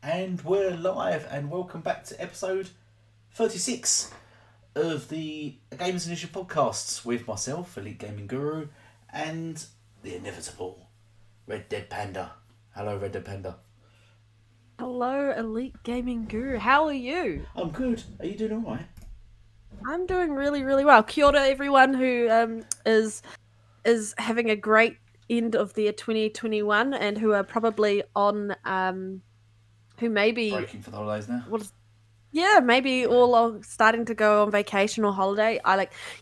And we're live, and welcome back to episode 36 of the Gamers Initiative podcasts with myself, Elite Gaming Guru, and the inevitable Red Dead Panda. Hello, Red Dead Panda. Hello, Elite Gaming Guru. How are you? I'm good. Are you doing all right? I'm doing really, really well. Kia ora, everyone who is having a great end of their 2021 and who are probably on who may be Breaking for the holidays now. maybe all are starting to go on vacation or holiday.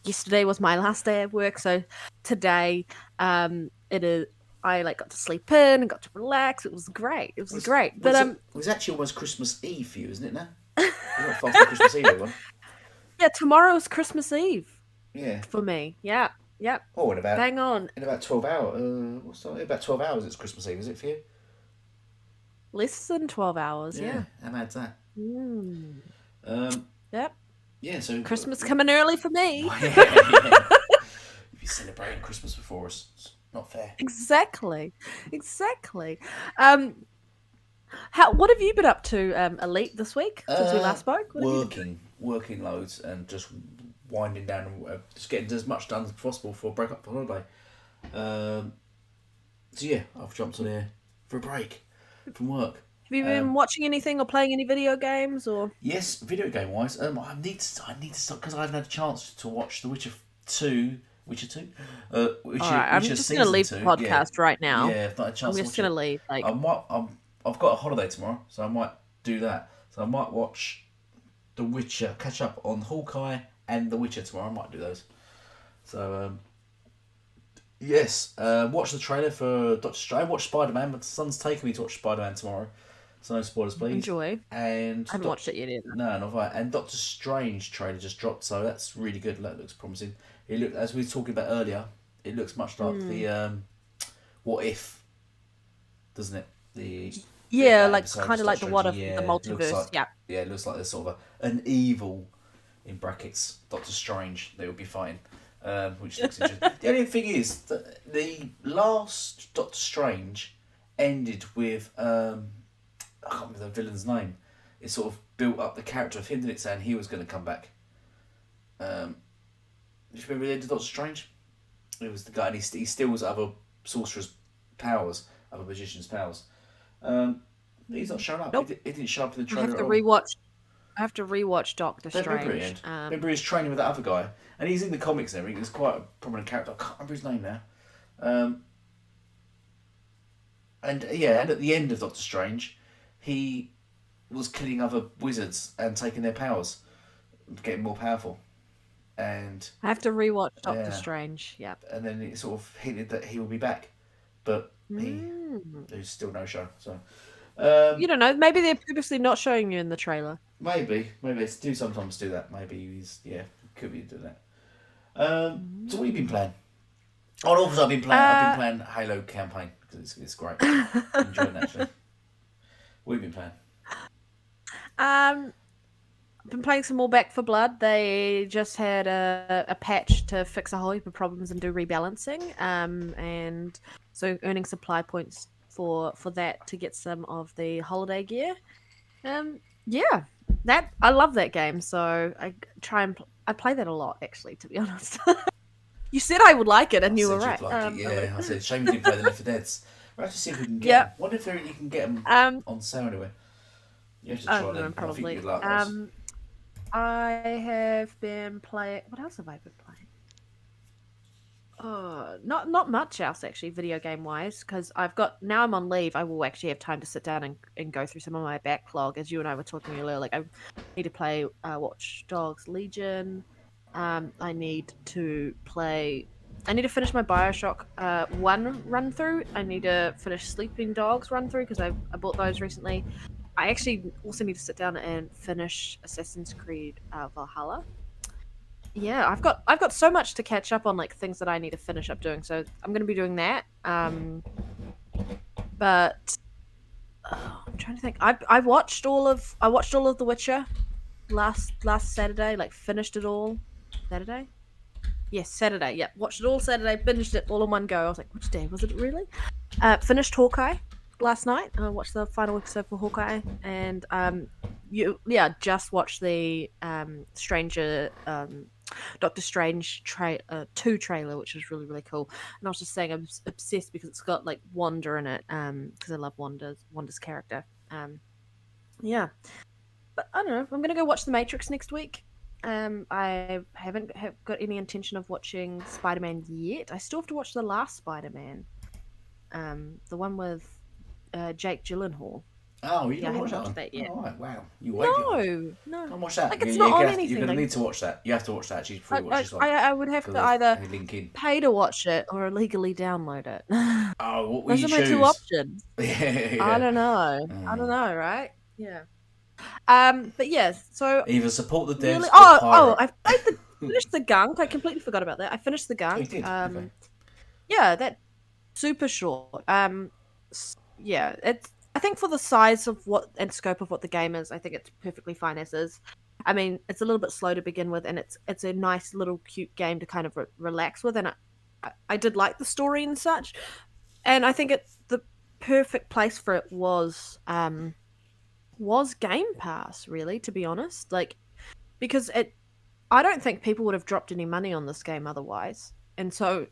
Yesterday was my last day of work, so today it is. I got to sleep in and got to relax. It was great. It was great. It was actually almost Christmas Eve for you, isn't it now? You're not far from Christmas Eve, everyone. Yeah, tomorrow's Christmas Eve. Yeah. For me. Yeah. Yep. Oh, in about bang on. In about 12 hours. About 12 hours it's Christmas Eve, is it for you? Less than 12 hours, yeah. How mad's that? Yep. Yeah, so Christmas coming early for me. If you're celebrating Christmas before us, it's not fair. Exactly. What have you been up to, Elite, this week since we last spoke? Working loads and just winding down and just getting as much done as possible before I break up for holiday. So yeah, I've jumped on here for a break from work. Have you been watching anything or playing any video games or? Yes, video game wise, I need to start because I haven't had a chance to watch The Witcher 2. I'm just going to leave the podcast right now. Yeah, I've not had a chance. I'm just going to leave. I've got a holiday tomorrow, so I might do that. So I might watch The Witcher, catch up on Hawkeye and The Witcher tomorrow. I might do those. So yes, watch the trailer for Doctor Strange. Watch Spider-Man. My son's taking me to watch Spider-Man tomorrow. So no spoilers, please. Enjoy. And I haven't watched it yet either. No, not right. And Doctor Strange trailer just dropped, so that's really good. That looks promising. As we were talking about earlier, it looks much like the What If, doesn't it? Kind of like the What If, the multiverse. Yeah, it looks like there's sort of an evil, in brackets, Doctor Strange they would be fighting, which looks interesting. The only thing is that the last Doctor Strange ended with I can't remember the villain's name. It sort of built up the character of him, didn't it, saying he was going to come back. Do you remember the end of Doctor Strange? It was the guy, and he steals other sorcerers' powers, other magicians' powers. He's not showing up. Nope. He didn't show up in the trailer. I have to rewatch Doctor Strange. Remember he's training with that other guy, and he's in the comics and everything. He's quite a prominent character. I can't remember his name now. And at the end of Doctor Strange, he was killing other wizards and taking their powers, getting more powerful. And I have to rewatch Doctor Strange. Yeah. And then it sort of hinted that he will be back, but there's still no show. So you don't know. Maybe they're purposely not showing you in the trailer. Maybe they do sometimes do that. Maybe could be doing that. So what have you been playing? Oh, also I've been playing Halo campaign because it's great. I'm enjoying it, actually. What have you been playing? I've been playing some more Back 4 Blood. They just had a patch to fix a whole heap of problems and do rebalancing. And so earning supply points for that to get some of the holiday gear. I love that game. So I I play that a lot, actually, to be honest. You said I would like it, and you were right. I said, shame you didn't play the Left 4 Deads. We'll have to see if we can get them. Wonder if you can get them on sale anywhere. You have to try them. Probably. I think you'd like those. I have been playing... What else have I been playing? Not much else, actually, video game-wise, because now I'm on leave. I will actually have time to sit down and go through some of my backlog. As you and I were talking earlier, like, I need to play Watch Dogs Legion. I need to finish my Bioshock 1 run-through. I need to finish Sleeping Dogs run-through, because I bought those recently. I actually also need to sit down and finish Assassin's Creed Valhalla. Yeah, I've got so much to catch up on, like things that I need to finish up doing. So I'm going to be doing that. But I'm trying to think. I watched all of The Witcher last Saturday. Like finished it all. Saturday? Yes, Saturday. Yeah, watched it all Saturday. Binged it all in one go. I was like, which day was it really? Finished Hawkeye. last night. I watched the final episode for Hawkeye, and just watched the Stranger Doctor Strange 2 trailer, which was really really cool. And I was just saying I'm obsessed because it's got like Wanda in it, because I love Wanda's character. Yeah, but I don't know. I'm gonna go watch The Matrix next week. I haven't got any intention of watching Spider-Man yet. I still have to watch the last Spider-Man, the one with Jake Gyllenhaal. Oh, you Yeah, I don't watch haven't that one? watched that yet. Oh, right, wow. You way behind. No. Don't watch that. Like it's not on anything. You're going to Like, need to watch that. You have to watch that actually before you watch this one. I would have to either they link in. pay to watch it or illegally download it. Oh, what will Those you are choose? my two options. Yeah. I don't know. I don't know, right? Yeah. But yeah, so Either support the devs really. or I finished the gunk. I completely forgot about that. I finished the gunk. Oh, you did? Okay. Yeah, that super short. Yeah, it's. I think for the size of what and scope of what the game is, I think it's perfectly fine as is. I mean, it's a little bit slow to begin with, and it's a nice little cute game to kind of relax with, and I did like the story and such, and I think the perfect place for it was Game Pass, really, to be honest, like because I don't think people would have dropped any money on this game otherwise, and so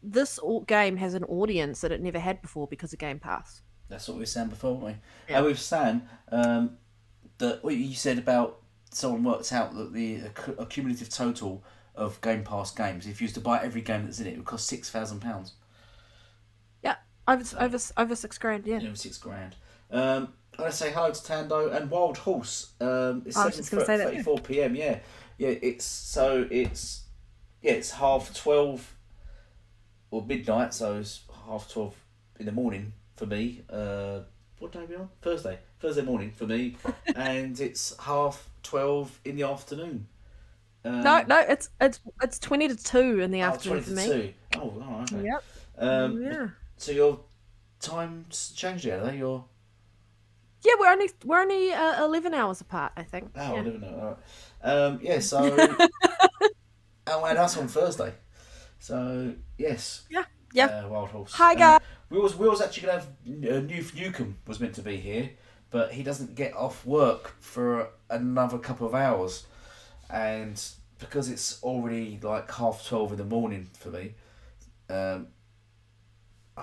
this game has an audience that it never had before because of Game Pass. That's what we were saying before, weren't we? Yeah. And we were saying that what you said about someone worked out that the accumulative total of Game Pass games, if you used to buy every game that's in it, it would cost £6,000. Yeah, over £6,000. Yeah, over £6,000. I'm gonna say hello to Tando and Wild Horse. It's I was just gonna say that. 7:34 p.m. Yeah. It's 12:30 or midnight, so it's 12:30 in the morning for me. What day are we on? Thursday morning for me, and it's 12:30 in the afternoon. No, it's 20 to 2 in the afternoon for me. 20 to 2. Oh, okay. Yep. Yeah. So your time's changed, are they? Yeah, we're only 11 hours apart, I think. Oh, yeah. 11 hours. All right. So. Oh, and that's on Thursday. So yes. Yeah. Wild Horse. Hi guys. We was actually gonna have Newcomb was meant to be here, but he doesn't get off work for another couple of hours, and because it's already like 12:30 in the morning for me, I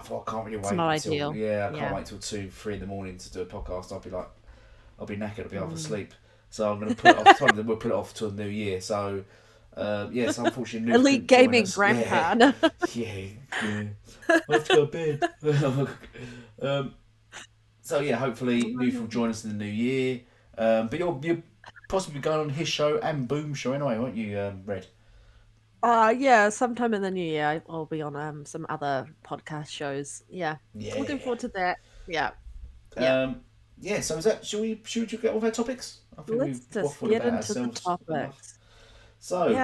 thought I can't really wait. It's not until, ideal. Yeah, I can't wait till 2-3 in the morning to do a podcast. I'll be knackered. I'll be half asleep. So I'm gonna put it off. We'll put it off till New Year. So. Yes, unfortunately, Elite Gaming Grandpa. Yeah. I have to go to bed. So yeah, hopefully Newf will join us in the new year. But you're possibly going on his show and Boom show anyway, won't you, Red? Yeah, sometime in the new year I'll be on some other podcast shows. Yeah. Looking forward to that. Yeah. So is that should we get all of our topics? I think Let's just get into the topics. So we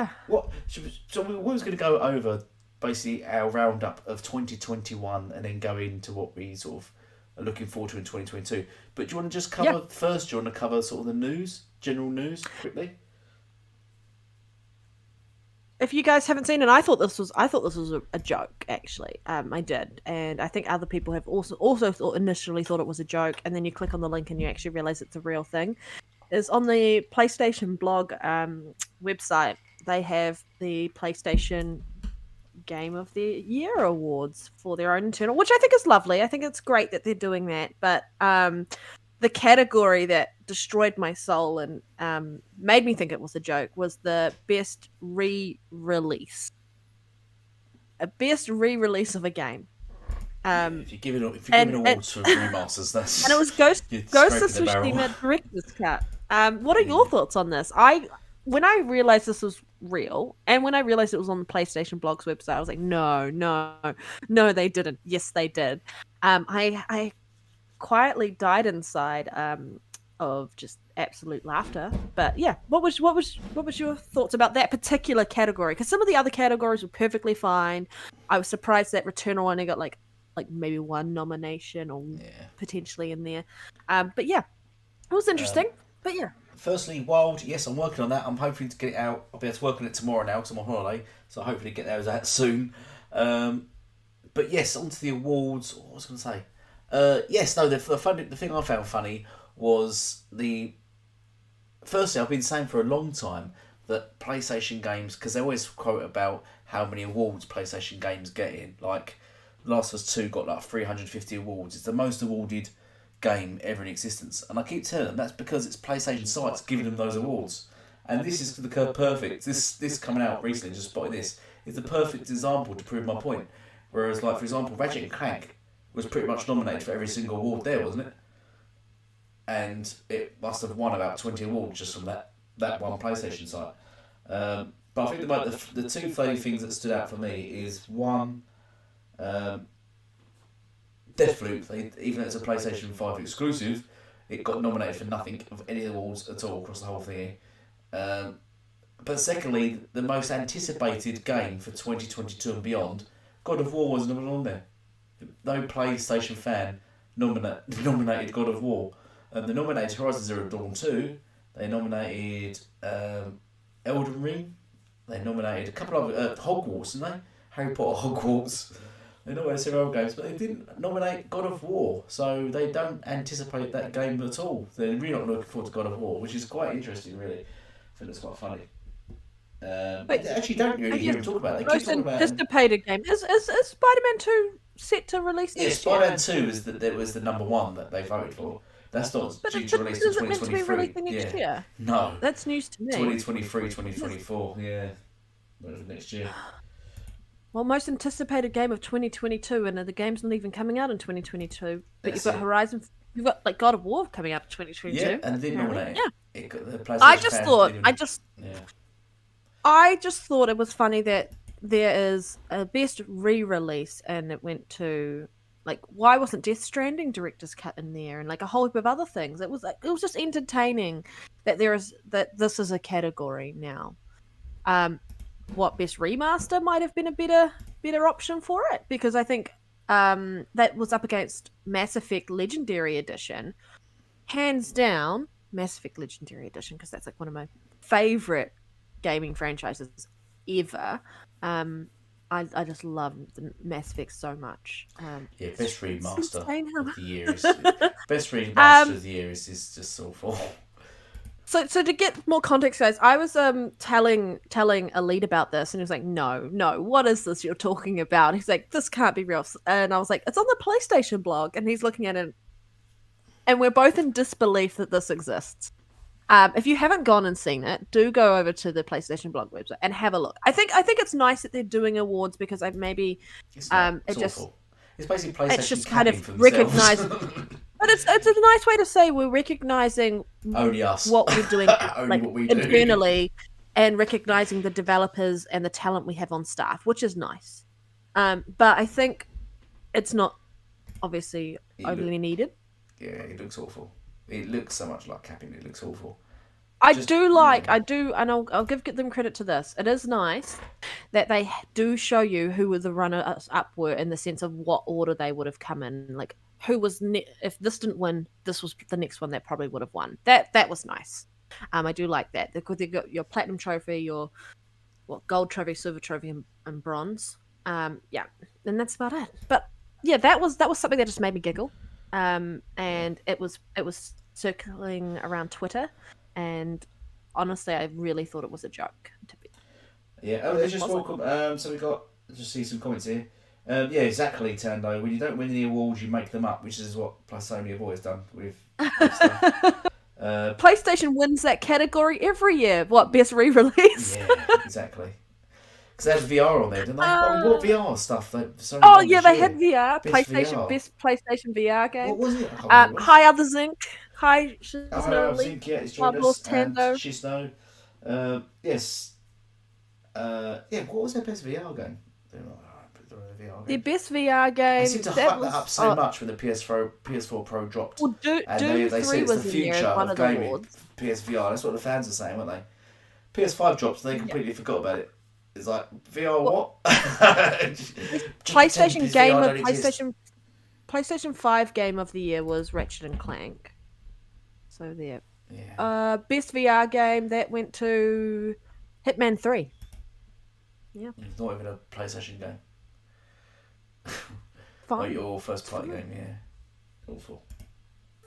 was going to go over basically our roundup of 2021 and then go into what we sort of are looking forward to in 2022. But do you want to just cover first? Do you want to cover sort of the news, general news, quickly? If you guys haven't seen it, I thought this was a joke. Actually, I did, and I think other people have also initially thought it was a joke, and then you click on the link and you actually realize it's a real thing. Is on the PlayStation blog website. They have the PlayStation Game of the Year awards for their own internal, which I think is lovely. I think it's great that they're doing that. But the category that destroyed my soul and made me think it was a joke was the best re-release. A best re-release of a game. If you're giving awards for remasters, that's and it was Ghost of Tsushima Director's Cut. What are your thoughts on this? When I realized this was real, and when I realized it was on the PlayStation blog's website, I was like, no, they didn't. Yes, they did. I quietly died inside of just absolute laughter. But yeah, what was your thoughts about that particular category? Because some of the other categories were perfectly fine. I was surprised that Returnal only got like maybe one nomination or potentially in there. But yeah, it was interesting. But yeah. Firstly, Wild, yes, I'm working on that. I'm hoping to get it out. I'll be able to work on it tomorrow now because I'm on holiday. So hopefully get those out soon. But yes, onto the awards. What was I going to say? Yes, no. The thing I found funny was firstly, I've been saying for a long time that PlayStation games, because they always quote about how many awards PlayStation games get in. Like, Last of Us 2 got like 350 awards. It's the most awarded game ever in existence. And I keep telling them that's because it's PlayStation sites giving them those awards. And this is the perfect. This coming out recently, just spotted this, is the perfect example to prove my point. Whereas, like, for example, Ratchet and Clank was pretty much nominated for every single award there, wasn't it? And it must have won about 20 awards just from that one PlayStation site. But I think the two funny things that stood out for me is one, Deathloop, even though it's a PlayStation 5 exclusive, it got nominated for nothing of any awards at all across the whole thing. But secondly, the most anticipated game for 2022 and beyond, God of War wasn't even on there. No PlayStation fan nominated God of War. They nominated Horizon Zero Dawn 2. They nominated Elden Ring. They nominated a couple of Hogwarts, didn't they? Harry Potter Hogwarts. They nominated several games, but they didn't nominate God of War. So they don't anticipate that game at all. They're really not looking forward to God of War, which is quite interesting, really. I think it's quite funny. But they actually don't really hear him talk about it. They keep talking about anticipated game. Is Spider-Man 2 set to release next year? Spider-Man 2 was the number one that they voted for. That's not due to release in 2023. Meant to be releasing next year? No. That's news to me. 2023, 2024, yeah. Next year. Well, most anticipated game of 2022, and the game's not even coming out in 2022. But you've got Horizon, you've got like God of War coming out in 2022. Yeah, and they didn't nominate it. Yeah. I just thought it was funny that there is a best re-release, and it went to, like, why wasn't Death Stranding director's cut in there, and like a whole heap of other things. It was just entertaining that this is a category now. What best remaster might have been a better option for it, because I think that was up against Mass Effect Legendary Edition, hands down. Mass Effect Legendary Edition, because that's like one of my favorite gaming franchises ever. I just love the Mass Effect so much. Best remaster of the year is best remaster of the year is just awful. So to get more context, guys, I was telling Elite about this, and he was like, "No, what is this you're talking about?" He's like, "This can't be real," and I was like, "It's on the PlayStation blog," and he's looking at it, and we're both in disbelief that this exists. If you haven't gone and seen it, do go over to the PlayStation blog website and have a look. I think it's nice that they're doing awards, because it's awful. It's basically PlayStation. It's just kind of recognized. But it's a nice way to say we're recognizing only us what we're doing like what we do internally, and recognizing the developers and the talent we have on staff, which is nice. But I think it's not obviously overly needed. Yeah, it looks awful. It looks so much like capping. It looks awful. I do, and I'll give them credit to this. It is nice that they do show you who the runners up were, in the sense of what order they would have come in. Like, who was if this didn't win, this was the next one that probably would have won. That was nice. I do like that. They got your platinum trophy, your gold trophy, silver trophy, and bronze. And that's about it. But yeah, that was something that just made me giggle. And it was circling around Twitter, and honestly, I really thought it was a joke. Let's just welcome. So we got just see some comments here. Exactly, Tando. When you don't win any awards, you make them up, which is what Sony have always done with stuff. PlayStation wins that category every year. What, best re-release? Yeah, exactly. Because they had VR on there, didn't they? What VR stuff? They had VR. Best PlayStation VR game. What was it? Hi, Other Zinc. Hi, Snow Zinc. Yeah, it's joined us. And Shisno. Yes. What was their best VR game? Their best VR game. They seem to hype that up so much when the PS4 Pro dropped. Well, Doom 3 was in there, one of the awards. PSVR. That's what the fans are saying, weren't they? PS5 dropped, and they completely forgot about it. It's like, VR what? PlayStation 5 game of the year was Ratchet and Clank. So there. Yeah. Best VR game, that went to Hitman 3. Yeah. It's not even a PlayStation game. Fine. Like your first party game, yeah. Awful.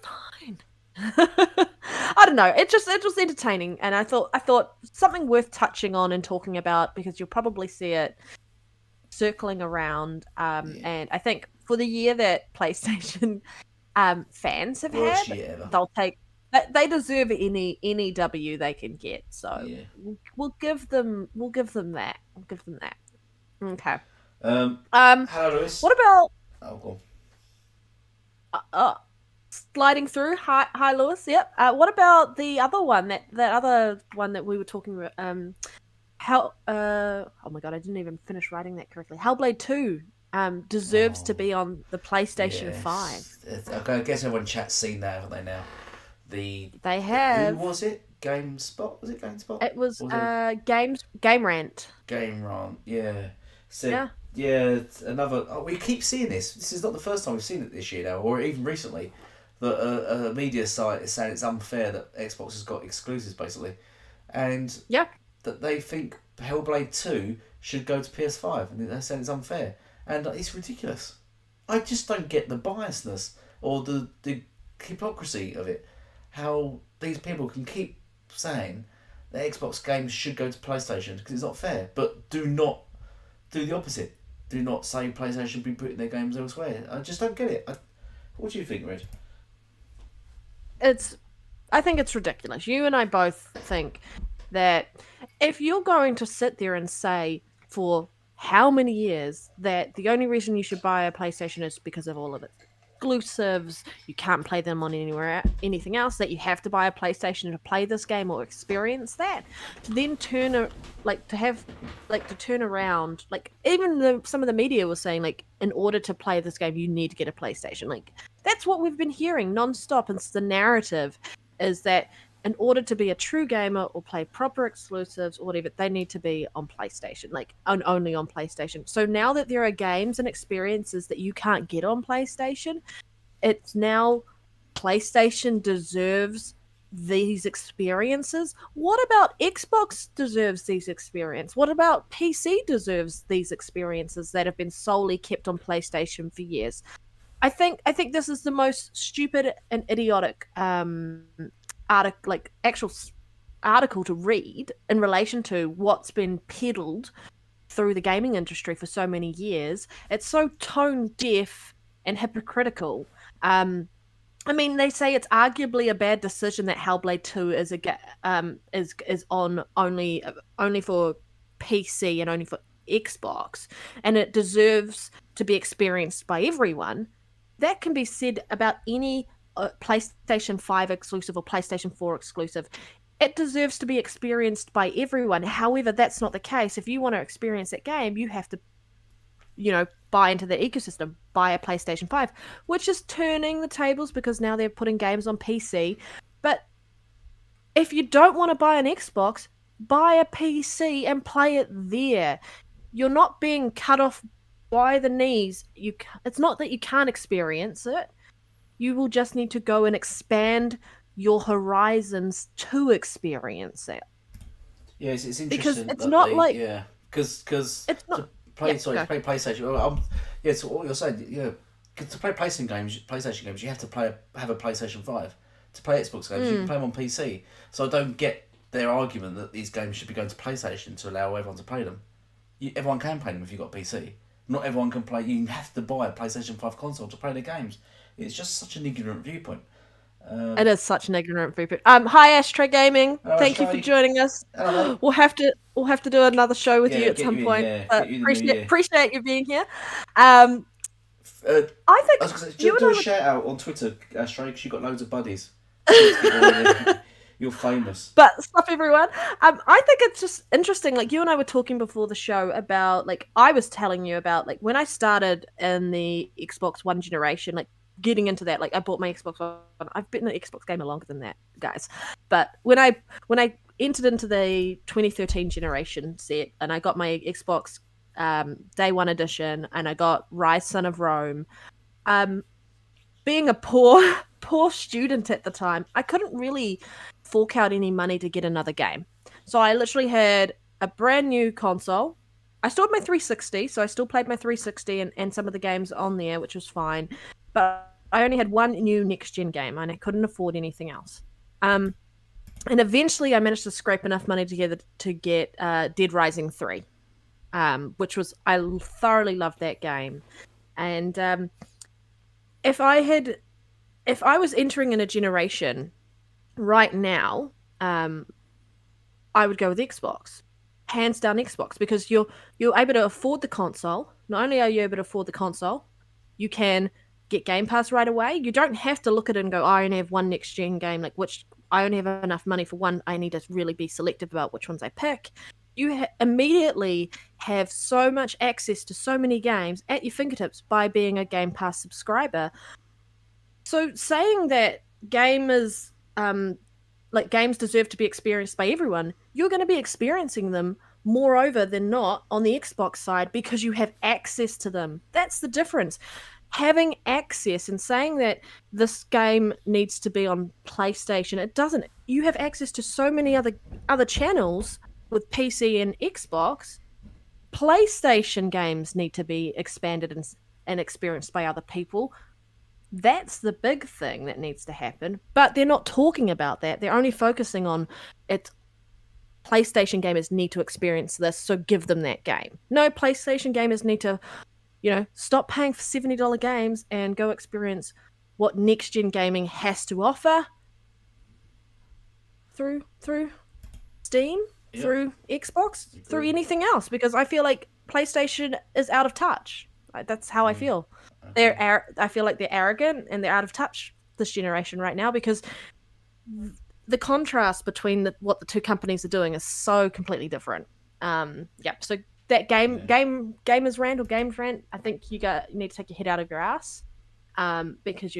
Fine. I don't know. It was entertaining, and I thought something worth touching on and talking about because you'll probably see it circling around. And I think for the year that PlayStation fans have Worst had, year ever. they'll take. They deserve any W they can get. So Yeah. we'll give them that. We'll give them that. Okay. Hello, Lewis. What about Oh, go on. sliding through? Hi, Lewis. Yep. What about the other one? That other one that we were talking about. How? Oh my god, I didn't even finish writing that correctly. Hellblade 2 deserves to be on the PlayStation 5. I guess everyone in chat's seen that, haven't they? Now, They have. Who was it? GameSpot? Was it GameSpot? It was Game Rant. Game Rant. Yeah. So Yeah. it's another. Oh, we keep seeing this. This is not the first time we've seen it this year now, or even recently. That a media site is saying it's unfair that Xbox has got exclusives basically, and Yeah. that they think Hellblade 2 should go to PS5, and they're saying it's unfair, and it's ridiculous. I just don't get the biasness or the hypocrisy of it. How these people can keep saying that Xbox games should go to PlayStation because it's not fair, but do not do the opposite. Do not say PlayStation should be putting their games elsewhere. I just don't get it. What do you think, Red? I think it's ridiculous. You and I both think that if you're going to sit there and say for how many years that the only reason you should buy a PlayStation is because of all of its exclusives, you can't play them on anything else, that you have to buy a PlayStation to play this game or experience that, to then turn around, like even some of the media was saying, like, in order to play this game you need to get a PlayStation. Like, that's what we've been hearing nonstop, and the narrative is that in order to be a true gamer or play proper exclusives or whatever, they need to be on PlayStation, like only on PlayStation. So now that there are games and experiences that you can't get on PlayStation, it's now PlayStation deserves these experiences. What about Xbox deserves these experiences? What about PC deserves these experiences that have been solely kept on PlayStation for years? I think this is the most stupid and idiotic article to read in relation to what's been peddled through the gaming industry for so many years. It's so tone deaf and hypocritical. I mean, they say it's arguably a bad decision that Hellblade 2 is on only for PC and only for Xbox, and it deserves to be experienced by everyone. That can be said about any PlayStation 5 exclusive or PlayStation 4 exclusive. It deserves to be experienced by everyone. However, that's not the case. If you want to experience that game, you have to, buy into the ecosystem, buy a PlayStation 5, which is turning the tables because now they're putting games on PC. But if you don't want to buy an Xbox, buy a PC and play it there. You're not being cut off by the knees. It's not that you can't experience it. You will just need to go and expand your horizons to experience it. Yeah, it's interesting because it's that not because it's not to play go. to play PlayStation. So what you're saying, to play PlayStation games, you have to have a PlayStation 5. To play Xbox games, you can play them on PC. So I don't get their argument that these games should be going to PlayStation to allow everyone to play them. Everyone can play them if you've got a PC. Not everyone can play. You have to buy a PlayStation 5 console to play the games. It's just such an ignorant viewpoint. It is such an ignorant viewpoint. Hi, Ashtray Gaming. Hello, Thank you Ashtray. for joining us. Hello. We'll have to do another show with you at get some you in, point. yeah. But Get you in the new year. appreciate you being here. I I think was going to say, you do and a I shout out on Twitter, Stray, because you've got loads of buddies. You're famous. But stuff, everyone. I think it's just interesting. Like, you and I were talking before the show about, like, I was telling you about, like, when I started in the Xbox One generation, like, getting into that. Like, I bought my Xbox One. I've been an Xbox gamer longer than that, guys. But when I entered into the 2013 generation set, and I got my Xbox Day One edition, and I got Rise Son of Rome. Being a poor student at the time, I couldn't really fork out any money to get another game. So I literally had a brand new console. I still had my 360, so I still played my 360 and some of the games on there, which was fine. But I only had one new next gen game, and I couldn't afford anything else. And eventually, I managed to scrape enough money together to get Dead Rising 3, which was I thoroughly loved that game. And if I was entering in a generation right now, I would go with Xbox, hands down Xbox, because you're able to afford the console. Not only are you able to afford the console, you can get Game Pass right away. You don't have to look at it and go, oh, I only have one next gen game, like which I only have enough money for one. I need to really be selective about which ones I pick. You immediately have so much access to so many games at your fingertips by being a Game Pass subscriber. So saying that gamers like games deserve to be experienced by everyone, you're going to be experiencing them moreover than not on the Xbox side because you have access to them. That's the difference. Having access and saying that this game needs to be on PlayStation, it doesn't. You have access to so many other channels with PC and Xbox. PlayStation games need to be expanded and experienced by other people. That's the big thing that needs to happen. But they're not talking about that. They're only focusing on it. PlayStation gamers need to experience this, so give them that game. No, PlayStation gamers need to, stop paying for $70 games and go experience what next gen gaming has to offer through Steam, through Xbox, through anything else. Because I feel like PlayStation is out of touch. That's how I feel. I feel like they're arrogant and they're out of touch this generation right now because the contrast between what the two companies are doing is so completely different. So that gamers rant or games rant, I think you need to take your head out of your ass because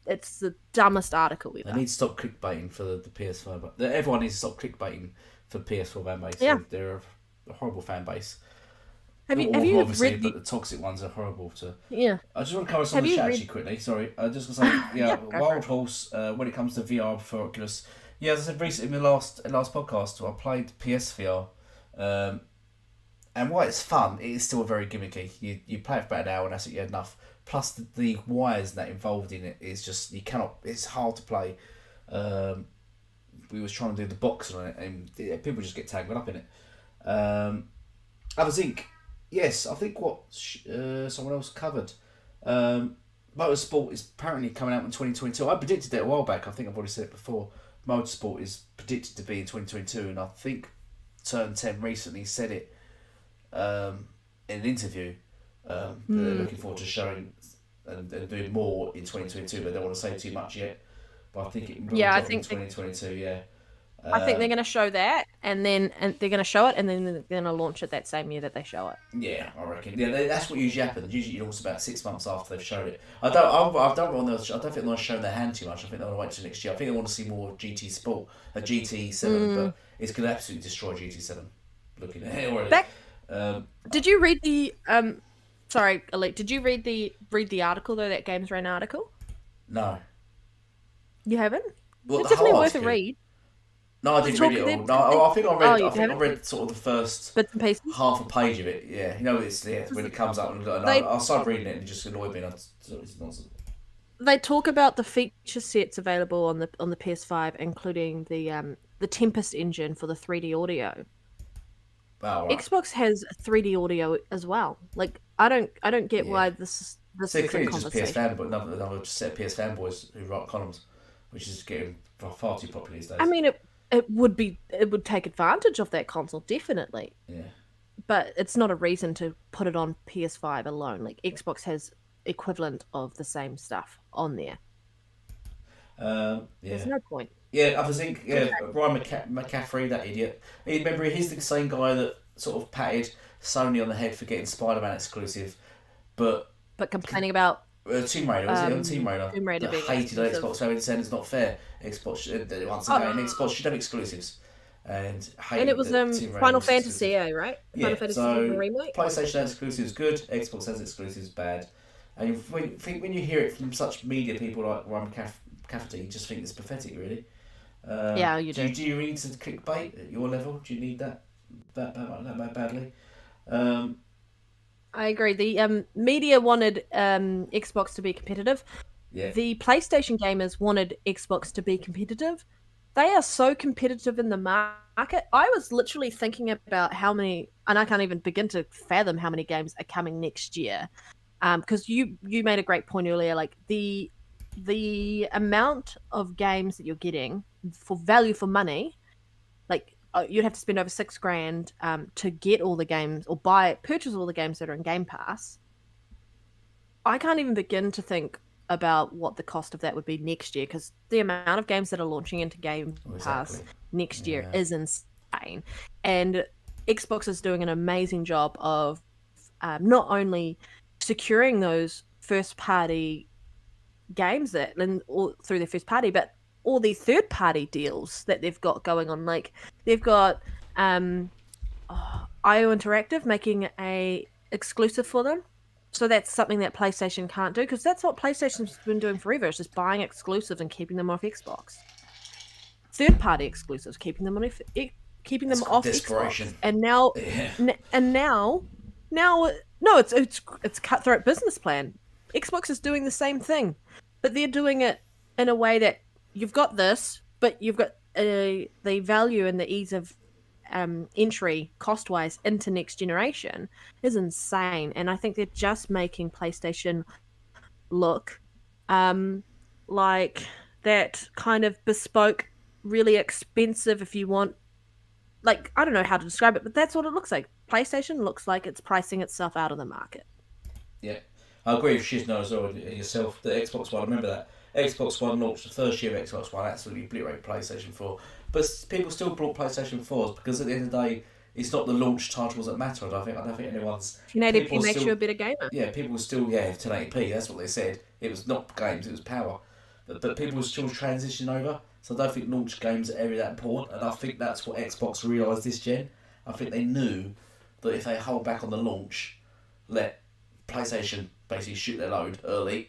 it's the dumbest article ever. They need to stop clickbaiting for the PS5. Everyone needs to stop clickbaiting for PS4 fan base. Yeah. They're a horrible fan base. Have you obviously, but the toxic ones are horrible to. Yeah. I just want to cover some of the chat actually quickly. Sorry, I just want to say, Wild Horse. When it comes to VR for Oculus, as I said recently in the last podcast, I played PSVR, and while it's fun, it is still very gimmicky. You play it for about an hour and that's it. You had enough. Plus the wires that involved in it is just It's hard to play. We was trying to do the boxing on it, and people just get tangled up in it. Other Zinc. Yes, I think what someone else covered. Motorsport is apparently coming out in 2022. I predicted it a while back. I think I've already said it before. Motorsport is predicted to be in 2022, and I think Turn 10 recently said it in an interview. They're looking forward to showing and doing more in 2022, but they don't want to say too much yet. But I think it will drop in 2022. Yeah. I think they're going to show that, and they're going to show it, and then they're going to launch it that same year that they show it. Yeah, I reckon. Yeah, that's what usually happens. Usually, it's about 6 months after they've showed it. I don't think they want to show their hand too much. I think they want to wait till next year. I think they want to see more GT Sport, a GT7, but it's going to absolutely destroy GT7. Looking at it already. Did you read the Sorry, Elite. Did you read the article though? That Games Ran article? No. You haven't? Well, it's definitely worth a read. No, I didn't read it all. No, I think I read sort of the first bits and pieces. Half a page of it. Yeah, it's when it comes up, and I started reading it and it just annoyed me. It's nonsense. They talk about the feature sets available on the PS5, including the Tempest engine for the 3D audio. Wow, right. Xbox has 3D audio as well. Like I don't get why this is a clearly conversation. Just PS fanboy, another set of PS fanboys who write columns, which is getting far too popular these days. I mean, it would take advantage of that console, definitely. Yeah. But it's not a reason to put it on PS5 alone. Like Xbox has equivalent of the same stuff on there. There's no point. Yeah, I think Ryan McCaffrey, that idiot. Remember, he's the same guy that sort of patted Sony on the head for getting Spider-Man exclusive, but complaining about Tomb Raider, was it on Tomb Raider? Tomb Raider being hated Xbox, saying it's not fair. Xbox Xbox should have exclusives, and it was Final Fantasy, right? Yeah, Final Fantasy so remake. PlayStation has exclusives good, Xbox has exclusives bad, and when you hear it from such media people like Ryan McCaffrey, you just think it's pathetic, really. Yeah, you do. Do you need to clickbait at your level? Do you need that badly? I agree. The media wanted Xbox to be competitive. Yeah, the PlayStation gamers wanted Xbox to be competitive. They are so competitive in the market. I was literally thinking about how many, and I can't even begin to fathom how many games are coming next year. Because you made a great point earlier, like the amount of games that you're getting for value for money, like you'd have to spend over $6,000 to get all the games or purchase all the games that are in Game Pass. I can't even begin to think about what the cost of that would be next year because the amount of games that are launching into Game well, Pass exactly. next year Yeah, is insane. And Xbox is doing an amazing job of not only securing those first party games that and all through their first party, but all these third party deals that they've got going on. Like they've got IO Interactive making a exclusive for them. So that's something that PlayStation can't do because that's what PlayStation's been doing forever. It's just buying exclusives and keeping them off Xbox. Third party exclusives, keeping it's them called off Xbox. desperation. And now, Yeah, now, no, it's cutthroat business plan. Xbox is doing the same thing, but they're doing it in a way that you've got this, but you've got the value and the ease of entry cost wise into next generation is insane. And I think they're just making PlayStation look um, like that kind of bespoke, really expensive, if you want, like, I don't know how to describe it, but that's what it looks like. PlayStation looks like it's pricing itself out of the market. yeah. I agree with Shizno as well yourself. The Xbox One, I remember that. Xbox One launched the first year of Xbox One, absolutely obliterated PlayStation 4. But people still brought PlayStation 4s because at the end of the day, it's not the launch titles that matter. I don't think anyone's. 1080p People are makes you a still. better gamer. Yeah, people were still. Yeah, 1080p, that's what they said. It was not games, it was power. But people were still transitioning over. So I don't think launch games are ever that important. And I think that's what Xbox realised this gen. I think they knew that if they hold back on the launch, let PlayStation basically shoot their load early,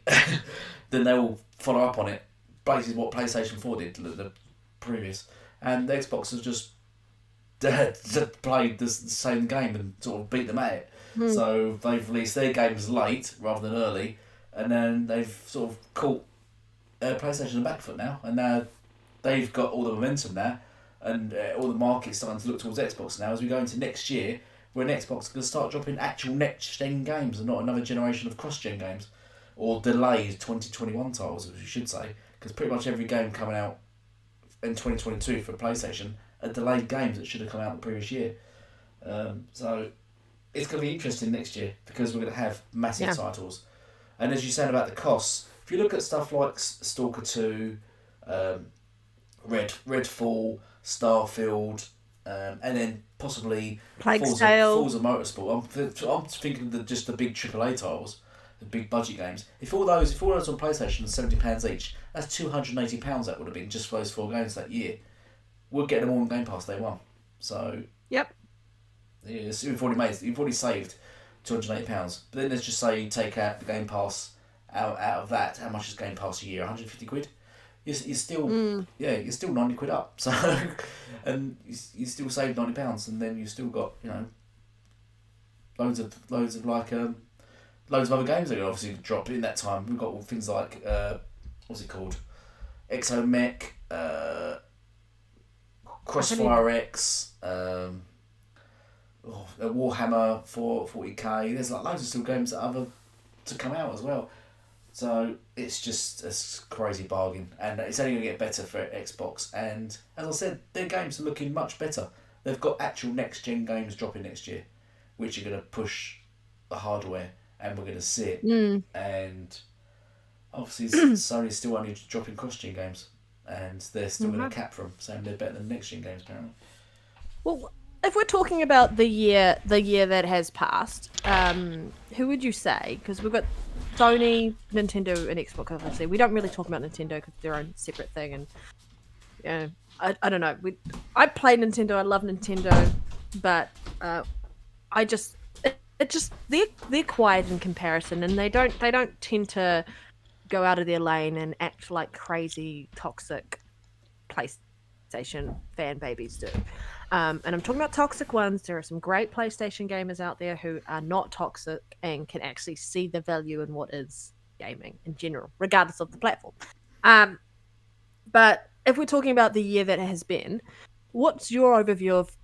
then they will follow up on it. Basically, what PlayStation 4 did the previous, and the Xbox has just played the same game and sort of beat them at it. Hmm. So they've released their games late rather than early, and then they've sort of caught PlayStation on the back foot now, and now they've got all the momentum now, and all the market's starting to look towards Xbox now as we go into next year, where Xbox is going to start dropping actual next-gen games and not another generation of cross-gen games, or delayed 2021 titles, as you should say, because pretty much every game coming out in 2022 for PlayStation are delayed games that should have come out the previous year. So it's going to be interesting next year because we're going to have massive titles. And as you said about the costs, if you look at stuff like Stalker 2, Redfall, Starfield, and then possibly Plague Tale. Forza Motorsport. I'm thinking of just the big AAA titles, the big budget games. If all those on PlayStation are £70 each, that's £280 that would have been just for those 4 games that year. We're getting them all on Game Pass day one. So Yep. yeah, you've already saved £280. But then let's just say you take out the Game Pass out of that. How much is Game Pass a year? 150 quid. You're still you're still 90 quid up. So and you still saved £90, and then you still got loads of loads of other games that you obviously drop in that time. We've got things like what's it called, Exomech, Crossfire X, Warhammer 40k. There's like loads of still games that are to come out as well. So it's just a crazy bargain, and it's only going to get better for Xbox. And as I said, their games are looking much better. They've got actual next gen games dropping next year, which are going to push the hardware, and we're going to see it. And obviously, Sony's still only dropping cross gen games, and they're still going to cap them, saying they're better than next gen games apparently. Well, if we're talking about the year that has passed, who would you say? Because we've got Sony, Nintendo, and Xbox. Obviously, we don't really talk about Nintendo because they're their own separate thing. And I don't know. I play Nintendo. I love Nintendo, but I just it just they're quiet in comparison, and they don't tend to go out of their lane and act like crazy toxic PlayStation fan babies do. And I'm talking about toxic ones. There are some great PlayStation gamers out there who are not toxic and can actually see the value in what is gaming in general, regardless of the platform. But if we're talking about the year that has been, what's your overview of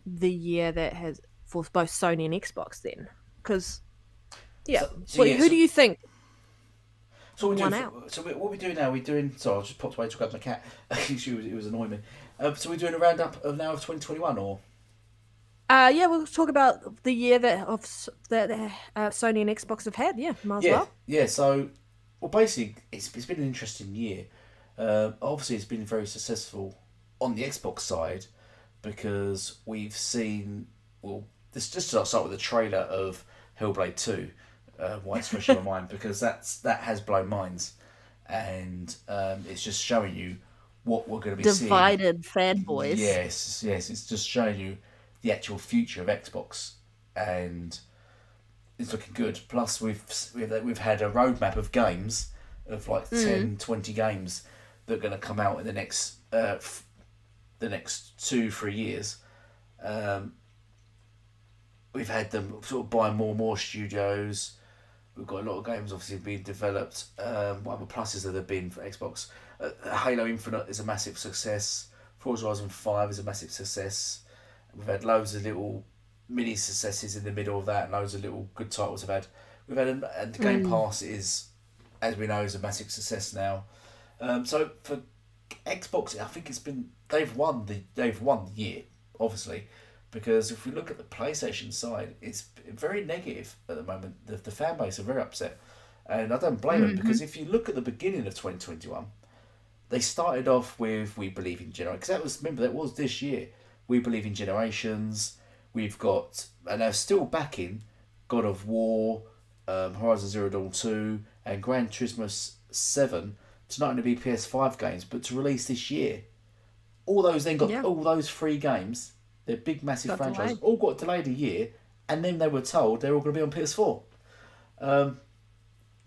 the year that has for both Sony and Xbox then? Because who do you think won out? So what we doing now? We're doing. So I just popped away to grab my cat. It was annoying me. So we're doing a roundup of 2021, or We'll talk about the year that Sony and Xbox have had. Yeah, might as well. Yeah. So, basically, it's been an interesting year. Obviously, it's been very successful on the Xbox side because we've seen. Well, this just start with the trailer of Hellblade 2. Why it's fresh in my mind because that has blown minds, and it's just showing you what we're going to be divided fanboys. Yes, it's just showing you the actual future of Xbox, and it's looking good. Plus, we've had a roadmap of games of like 10, 20 games that are going to come out in the next 2-3 years. We've had them sort of buy more and more studios. We've got a lot of games obviously being developed. What other pluses have there been for Xbox? Halo Infinite is a massive success. Forza Horizon 5 is a massive success. We've had loads of little mini successes in the middle of that, and loads of little good titles we've had, and the Game Pass is, as we know, is a massive success now. So for Xbox, I think they've won the year, obviously, because if we look at the PlayStation side, it's very negative at the moment. The fan base are very upset, and I don't blame them because if you look at the beginning of 2021, they started off with "We Believe in Generations." Because that was this year. We Believe in Generations. We've got, and they're still backing God of War, Horizon Zero Dawn 2, and Gran Turismo 7 to not only be PS5 games, but to release this year. All those all those 3 games, they're big, massive franchises, all got delayed a year, and then they were told they're all going to be on PS4,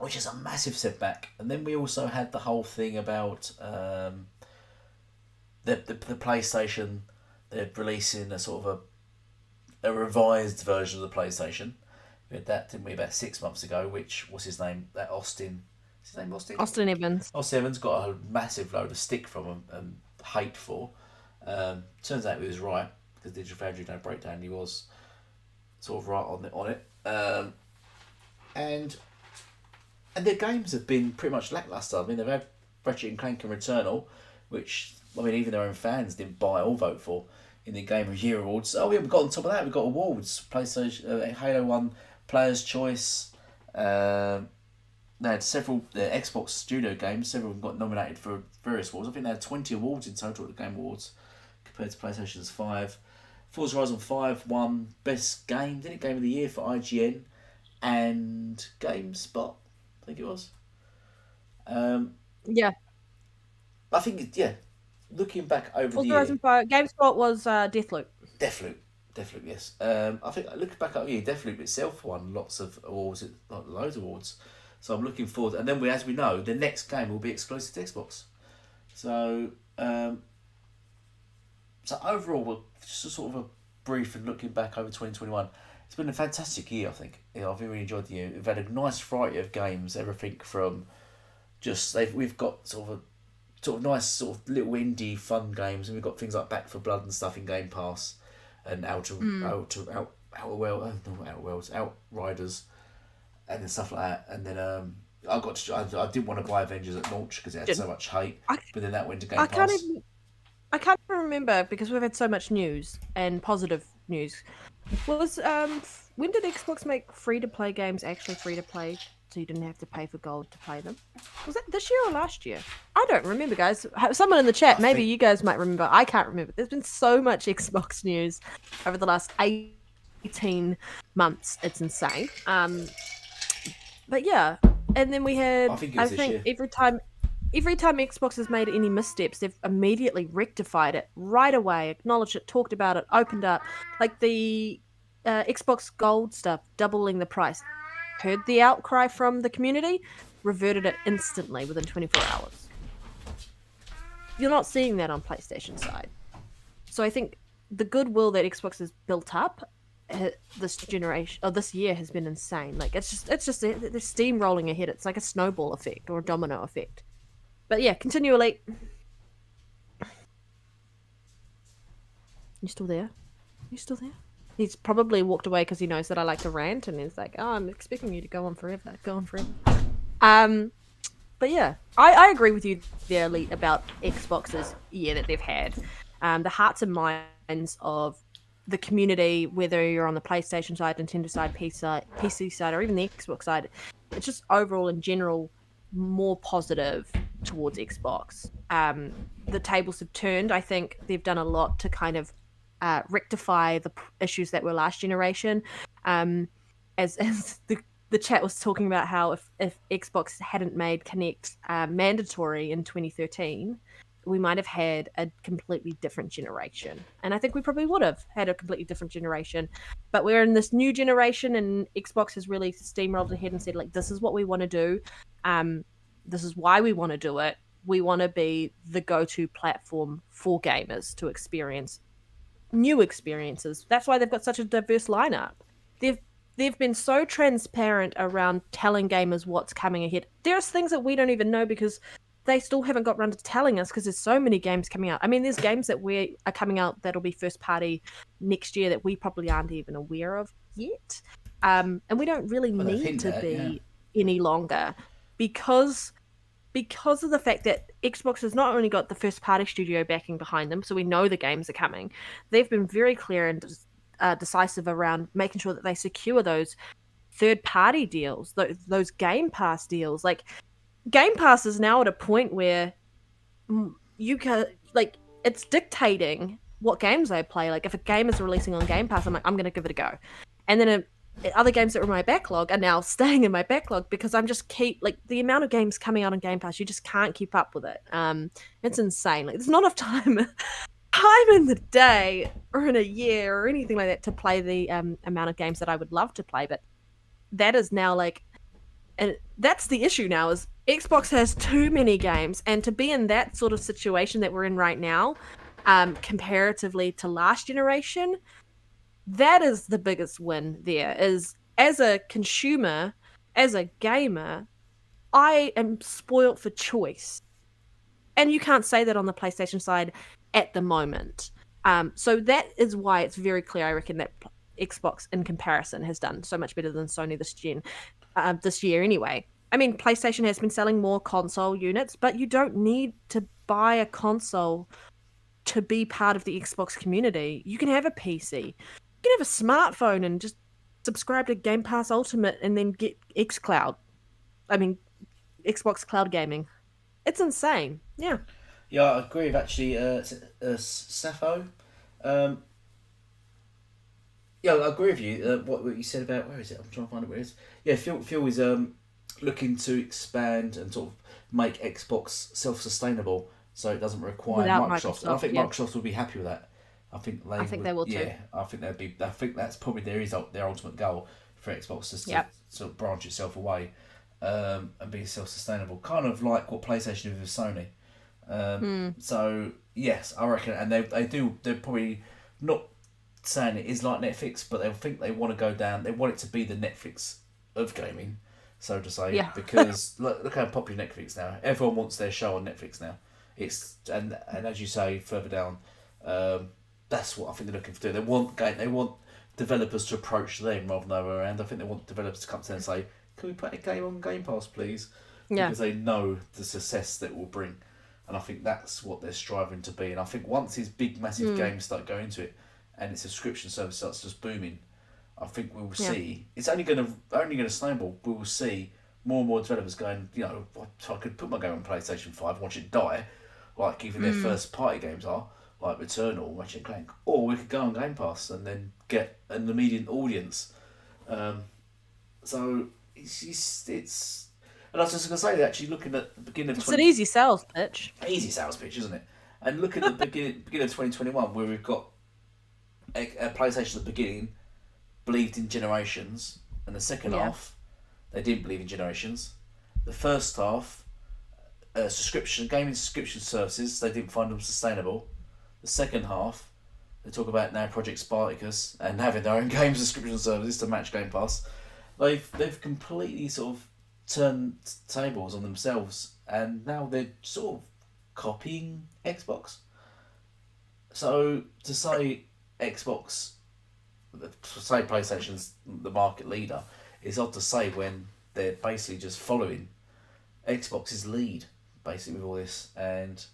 which is a massive setback. And then we also had the whole thing about the PlayStation. They're releasing a sort of a revised version of the PlayStation. We had that, didn't we, about 6 months ago, which, what's his name? That Austin. Is his name Austin? Austin Evans. Austin Evans got a massive load of stick from him and hate for. Turns out he was right, because Digital Foundry No Breakdown, he was sort of right on it. And their games have been pretty much lackluster. I mean, they've had Ratchet and Clank and Returnal, which, I mean, even their own fans didn't buy or vote for in the Game of Year awards. Oh, yeah, we got on top of that. We got awards. PlayStation, Halo won Player's Choice. They had several Xbox Studio games. Several of them got nominated for various awards. I think they had 20 awards in total at the Game Awards compared to PlayStation's 5. Forza Horizon 5 won Best Game, didn't it? Game of the Year for IGN and GameSpot, I think it was. Yeah. I think, looking back over the year... Horizon 5, GameSpot was Deathloop. Deathloop, yes. I think looking back over the year, Deathloop itself won lots of awards, loads of awards. So I'm looking forward. And then, as we know, the next game will be exclusive to Xbox. So, overall, just a sort of a brief and looking back over 2021, it's been a fantastic year, I think. I've really enjoyed the year. We've had a nice variety of games, everything from we've got sort of nice sort of little indie fun games, and we've got things like Back 4 Blood and stuff in Game Pass, and Outriders, and then stuff like that. And then I didn't want to buy Avengers at launch because it had so much hate, but then that went to Game Pass. I can't even remember because we've had so much news and positive news. When did Xbox make free-to-play games actually free-to-play, so you didn't have to pay for gold to play them? Was that this year or last year? I don't remember, guys. Someone in the chat, maybe you guys might remember. I can't remember. There's been so much Xbox news over the last 18 months. It's insane. But yeah, and then we had. I think every time Xbox has made any missteps, they've immediately rectified it right away, acknowledged it, talked about it, opened up. Like the Xbox Gold stuff, doubling the price. Heard the outcry from the community, reverted it instantly within 24 hours. You're not seeing that on PlayStation side. So I think the goodwill that Xbox has built up this generation or this year has been insane. Like it's just they're steamrolling ahead. It's like a snowball effect or a domino effect. But yeah, continually. You still there? You still there? He's probably walked away because he knows that I like to rant, and he's like, "Oh, I'm expecting you to go on forever, go on forever." But yeah, I agree with you there, Elite, about Xbox's year that they've had. The hearts and minds of the community, whether you're on the PlayStation side, Nintendo side, PC side, or even the Xbox side, it's just overall in general more positive towards Xbox. The tables have turned. I think they've done a lot to kind of rectify the issues that were last generation. As the chat was talking about how if Xbox hadn't made Connect mandatory in 2013, we might have had a completely different generation. And I think we probably would have had a completely different generation. But we're in this new generation, and Xbox has really steamrolled ahead and said, like, this is what we want to do. This is why we want to do it. We want to be the go-to platform for gamers to experience new experiences. That's why they've got such a diverse lineup. They've been so transparent around telling gamers what's coming ahead. There's things that we don't even know because they still haven't got around to telling us because there's so many games coming out. I mean, there's games that are coming out that'll be first party next year that we probably aren't even aware of yet. And we don't really need to be any longer because of the fact that Xbox has not only got the first party studio backing behind them, so we know the games are coming, they've been very clear and decisive around making sure that they secure those third party deals, those Game Pass deals. Like, Game Pass is now at a point where you can, like, it's dictating what games I play. Like, if a game is releasing on Game Pass, I'm like, I'm going to give it a go. And then other games that were in my backlog are now staying in my backlog because I'm just the amount of games coming out on Game Pass, you just can't keep up with it. It's insane. Like, there's not enough time in the day or in a year or anything like that to play the amount of games that I would love to play. But that is now and that's the issue now, is Xbox has too many games, and to be in that sort of situation that we're in right now, comparatively to last generation, that is the biggest win there. Is, as a consumer, as a gamer, I am spoilt for choice. And you can't say that on the PlayStation side at the moment. So that is why it's very clear, I reckon, that Xbox in comparison has done so much better than Sony this year anyway. I mean, PlayStation has been selling more console units, but you don't need to buy a console to be part of the Xbox community. You can have a PC. You can have a smartphone and just subscribe to Game Pass Ultimate and then get Xbox Cloud Gaming. It's insane. Yeah. Yeah, I agree with actually Sappho. Yeah, I agree with you. What you said about, where is it? I'm trying to find it where it is. Yeah, Phil is looking to expand and sort of make Xbox self-sustainable, so it doesn't require Microsoft. And I think Microsoft will be happy with that. I think they will too. Yeah, I think that's probably their ultimate goal for Xbox, is to sort of branch itself away and be self-sustainable, kind of like what PlayStation did with Sony. So yes, I reckon, and they're probably not saying it is like Netflix, but they think they want to go down. They want it to be the Netflix of gaming, so to say. Yeah. Because look how popular Netflix now. Everyone wants their show on Netflix now. It's and as you say further down, that's what I think they're looking to do. They want developers to approach them rather than the other way around. I think they want developers to come to them and say, "Can we put a game on Game Pass, please?" Yeah. Because they know the success that will bring, and I think that's what they're striving to be. And I think once these big, massive games start going into it, and its subscription service starts just booming, I think we will see. It's only going to snowball. We will see more and more developers going, I could put my game on PlayStation 5 and watch it die, like even their first party games are, like Returnal, Ratchet and Clank, or we could go on Game Pass and then get an immediate audience. So it's. And I was just going to say that, actually, looking at the beginning of it's an easy sales pitch. Easy sales pitch, isn't it? And look at the beginning of 2021, where we've got a PlayStation at the beginning believed in generations, and the second half they didn't believe in generations. The first half, gaming subscription services, they didn't find them sustainable. The second half, They talk about now Project Spartacus and having their own game subscription services to match Game Pass. They've completely sort of turned tables on themselves, and now they're sort of copying Xbox. So to say Xbox, to say PlayStation's the market leader, is odd to say when they're basically just following Xbox's lead, basically with all this. And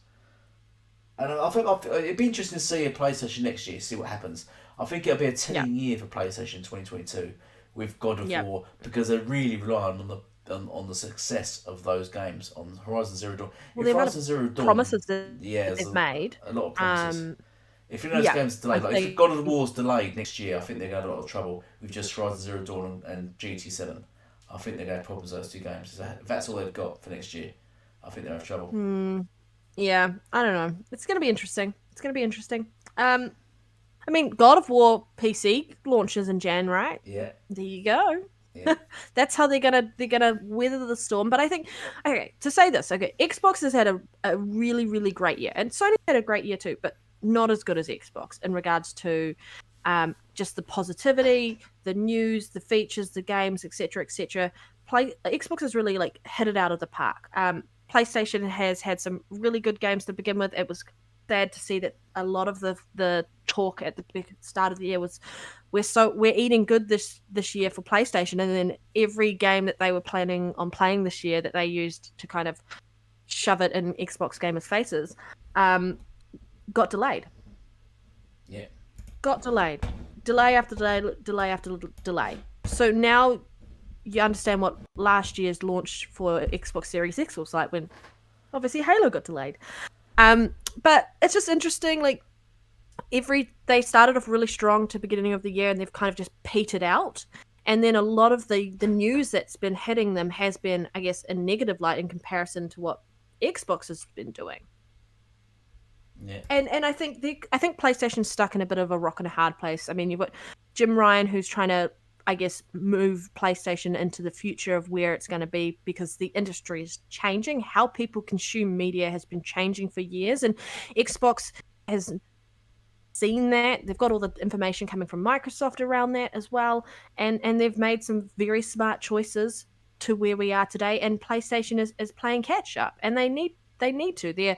I think it'd be interesting to see a PlayStation next year, see what happens. I think it'll be a telling year for PlayStation 2022 with God of War, because they're really relying on the success of those games, on Horizon Zero Dawn. Well, If the amount Horizon of Zero Dawn, promises that yeah, there's they've made. a lot of promises. If you know those Yeah, games I delayed, like if think God of War's delayed next year, I think they're going to have a lot of trouble with just Horizon Zero Dawn and GT7. I think they're going to have problems with those two games. If that's all they've got for next year, I think they'll have trouble. yeah, I don't know. It's going to be interesting. It's going to be interesting. I mean, God of War PC launches in Jan, right? Yeah. There you go. Yeah. That's how they're gonna weather the storm. But I think, okay, to say this, okay, Xbox has had a really, really great year, and Sony had a great year too, but not as good as Xbox in regards to just the positivity, the news, the features, the games, etc., etc. Xbox has really like hit it out of the park. PlayStation has had some really good games to begin with. It was sad to see that a lot of the talk at the start of the year was we're eating good this year for PlayStation, and then every game that they were planning on playing this year that they used to kind of shove it in Xbox gamers' faces got delayed. Yeah. Got delayed. Delay after delay, delay after delay. So now you understand what last year's launch for Xbox Series X was like, when obviously Halo got delayed. But it's just interesting, like they started off really strong to the beginning of the year, and they've kind of just petered out. And then a lot of the news that's been hitting them has been, I guess, in negative light in comparison to what Xbox has been doing. Yeah. And I think PlayStation's stuck in a bit of a rock and a hard place. I mean, you've got Jim Ryan, who's trying to, I guess, move PlayStation into the future of where it's going to be, because the industry is changing. How people consume media has been changing for years, and Xbox has seen that. They've got all the information coming from Microsoft around that as well, and they've made some very smart choices to where we are today, and PlayStation is playing catch up, and they need to.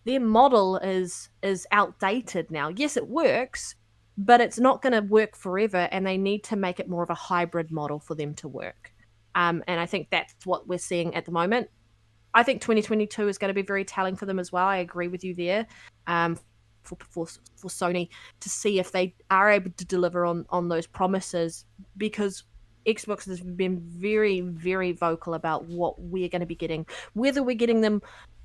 Their model is outdated now. Yes, it works, but it's not going to work forever, and they need to make it more of a hybrid model for them to work. And I think that's what we're seeing at the moment. I think 2022 is going to be very telling for them as well. I agree with you there. For Sony to see if they are able to deliver on those promises, because Xbox has been very, very vocal about what we're going to be getting, whether we're getting them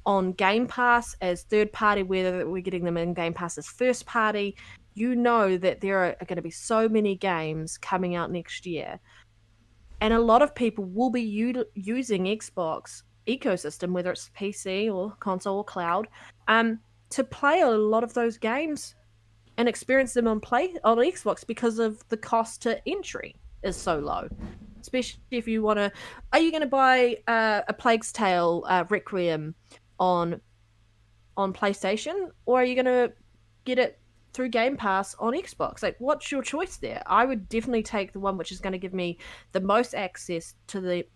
on Game Pass as third party, whether we're getting them in Game Pass as first party. You know that there are going to be so many games coming out next year, and a lot of people will be using Xbox ecosystem, whether it's PC or console or cloud, to play a lot of those games and experience them on Xbox, because of the cost to entry is so low. Especially if you want to, are you going to buy a Plague's Tale Requiem on PlayStation, or are you going to get it through Game Pass on Xbox? Like, what's your choice there? I would definitely take the one which is going to give me the most access to the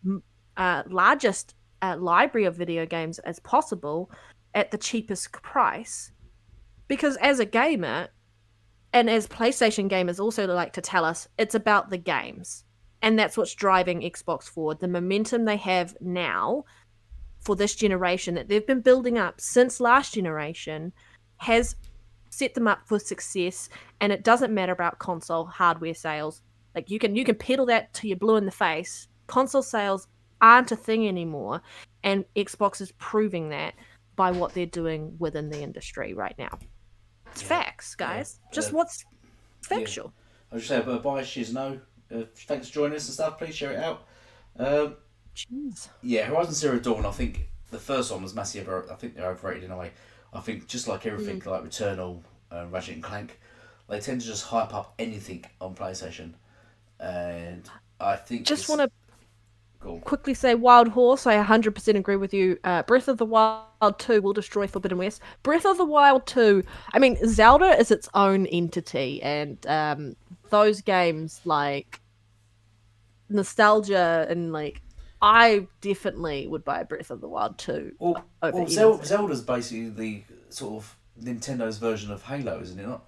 largest library of video games as possible at the cheapest price. Because as a gamer, and as PlayStation gamers also like to tell us, it's about the games. And that's what's driving Xbox forward. The momentum they have now for this generation that they've been building up since last generation has set them up for success. And it doesn't matter about console hardware sales. Like, you can pedal that till you're blue in the face. Console sales aren't a thing anymore, and Xbox is proving that by what they're doing within the industry right now. It's facts, guys. Just what's factual. I was just saying, bye, Shizno. Thanks for joining us and stuff. Please share it out. Jeez. Yeah, Horizon Zero Dawn, I think the first one was massive. I think they're overrated in a way. I think just like everything, like Returnal and Ratchet and Clank, they tend to just hype up anything on PlayStation. And I think... Go on. quickly say Wild Horse. I 100% agree with you. Breath of the Wild 2 will destroy Forbidden West. Breath of the Wild 2, I mean, Zelda is its own entity, and those games, like, nostalgia and, like, I definitely would buy Breath of the Wild 2 Well, over well, anything. Zelda's basically the sort of Nintendo's version of Halo, isn't it? Not.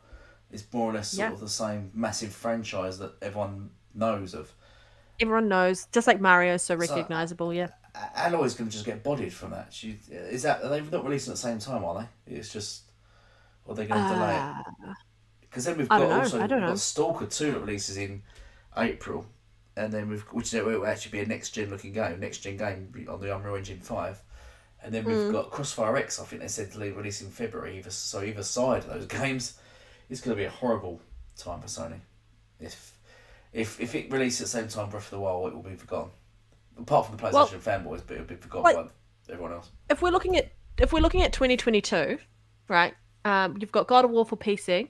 It's more or less sort Yeah. of the same massive franchise that everyone knows of. Everyone knows, just like Mario's so So recognizable, yeah. Alloy's going to just get bodied from that. They've not released at the same time, are they? It's just, or they're going to delay it. Because then we've I got don't know. I don't know. got Stalker 2 that releases in April, and then which will actually be a next gen game on the Unreal Engine 5. And then we've got Crossfire X. I think they said to release in February. Either side of those games, it's going to be a horrible time for Sony. If it releases at the same time, Breath of the Wild, it will be forgotten. Apart from the PlayStation fanboys, but it'll be forgotten by everyone else. If we're looking at 2022, right? You've got God of War for PC,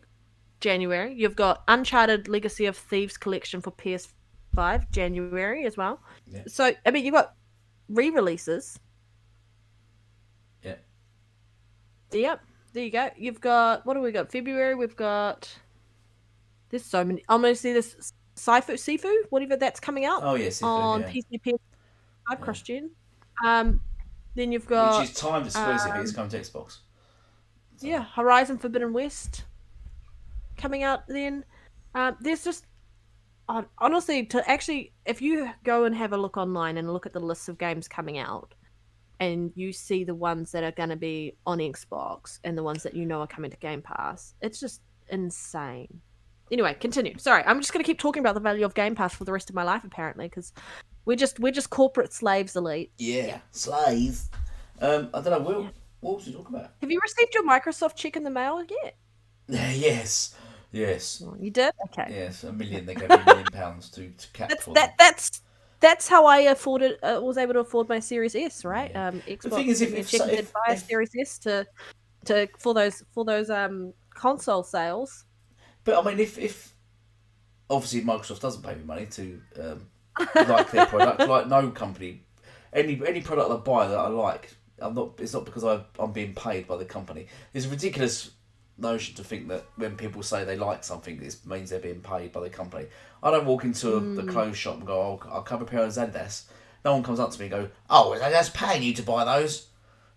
January. You've got Uncharted Legacy of Thieves Collection for PS5, January as well. Yeah. So I mean, you've got re-releases. Yeah. Yep. There you go. You've got, what do we got? February. We've got. There's so many. I'm going to see this Sifu, whatever that's coming out. Oh yeah, Sifu, on yeah. PC, PS5, cross-gen. Then you've got, which is timed exclusive. It's coming to Xbox. So. Yeah, Horizon Forbidden West coming out then. There's just, honestly, to actually, if you go and have a look online and look at the lists of games coming out, and you see the ones that are going to be on Xbox and the ones that you know are coming to Game Pass, it's just insane. Anyway, continue. Sorry, I'm just going to keep talking about the value of Game Pass for the rest of my life, apparently, because we're just corporate slaves, Elite. Yeah. Slaves. I don't know. What was you talking about? Have you received your Microsoft check in the mail yet? Yes. Oh, you did? Okay. Yes, £1 million. They gave me £1 million to cap for them. That's how I afforded. Was able to afford my Series S, right? Yeah. Xbox. The thing is, if did buy a Series S to for those console sales. But I mean, if obviously Microsoft doesn't pay me money to like their product, like no company, any product I buy that I like, it's not because I'm being paid by the company. It's a ridiculous notion to think that when people say they like something, it means they're being paid by the company. I don't walk into the clothes shop and go, "Oh, I'll come a pair of Adidas." No one comes up to me and go, "Oh, that's paying you to buy those."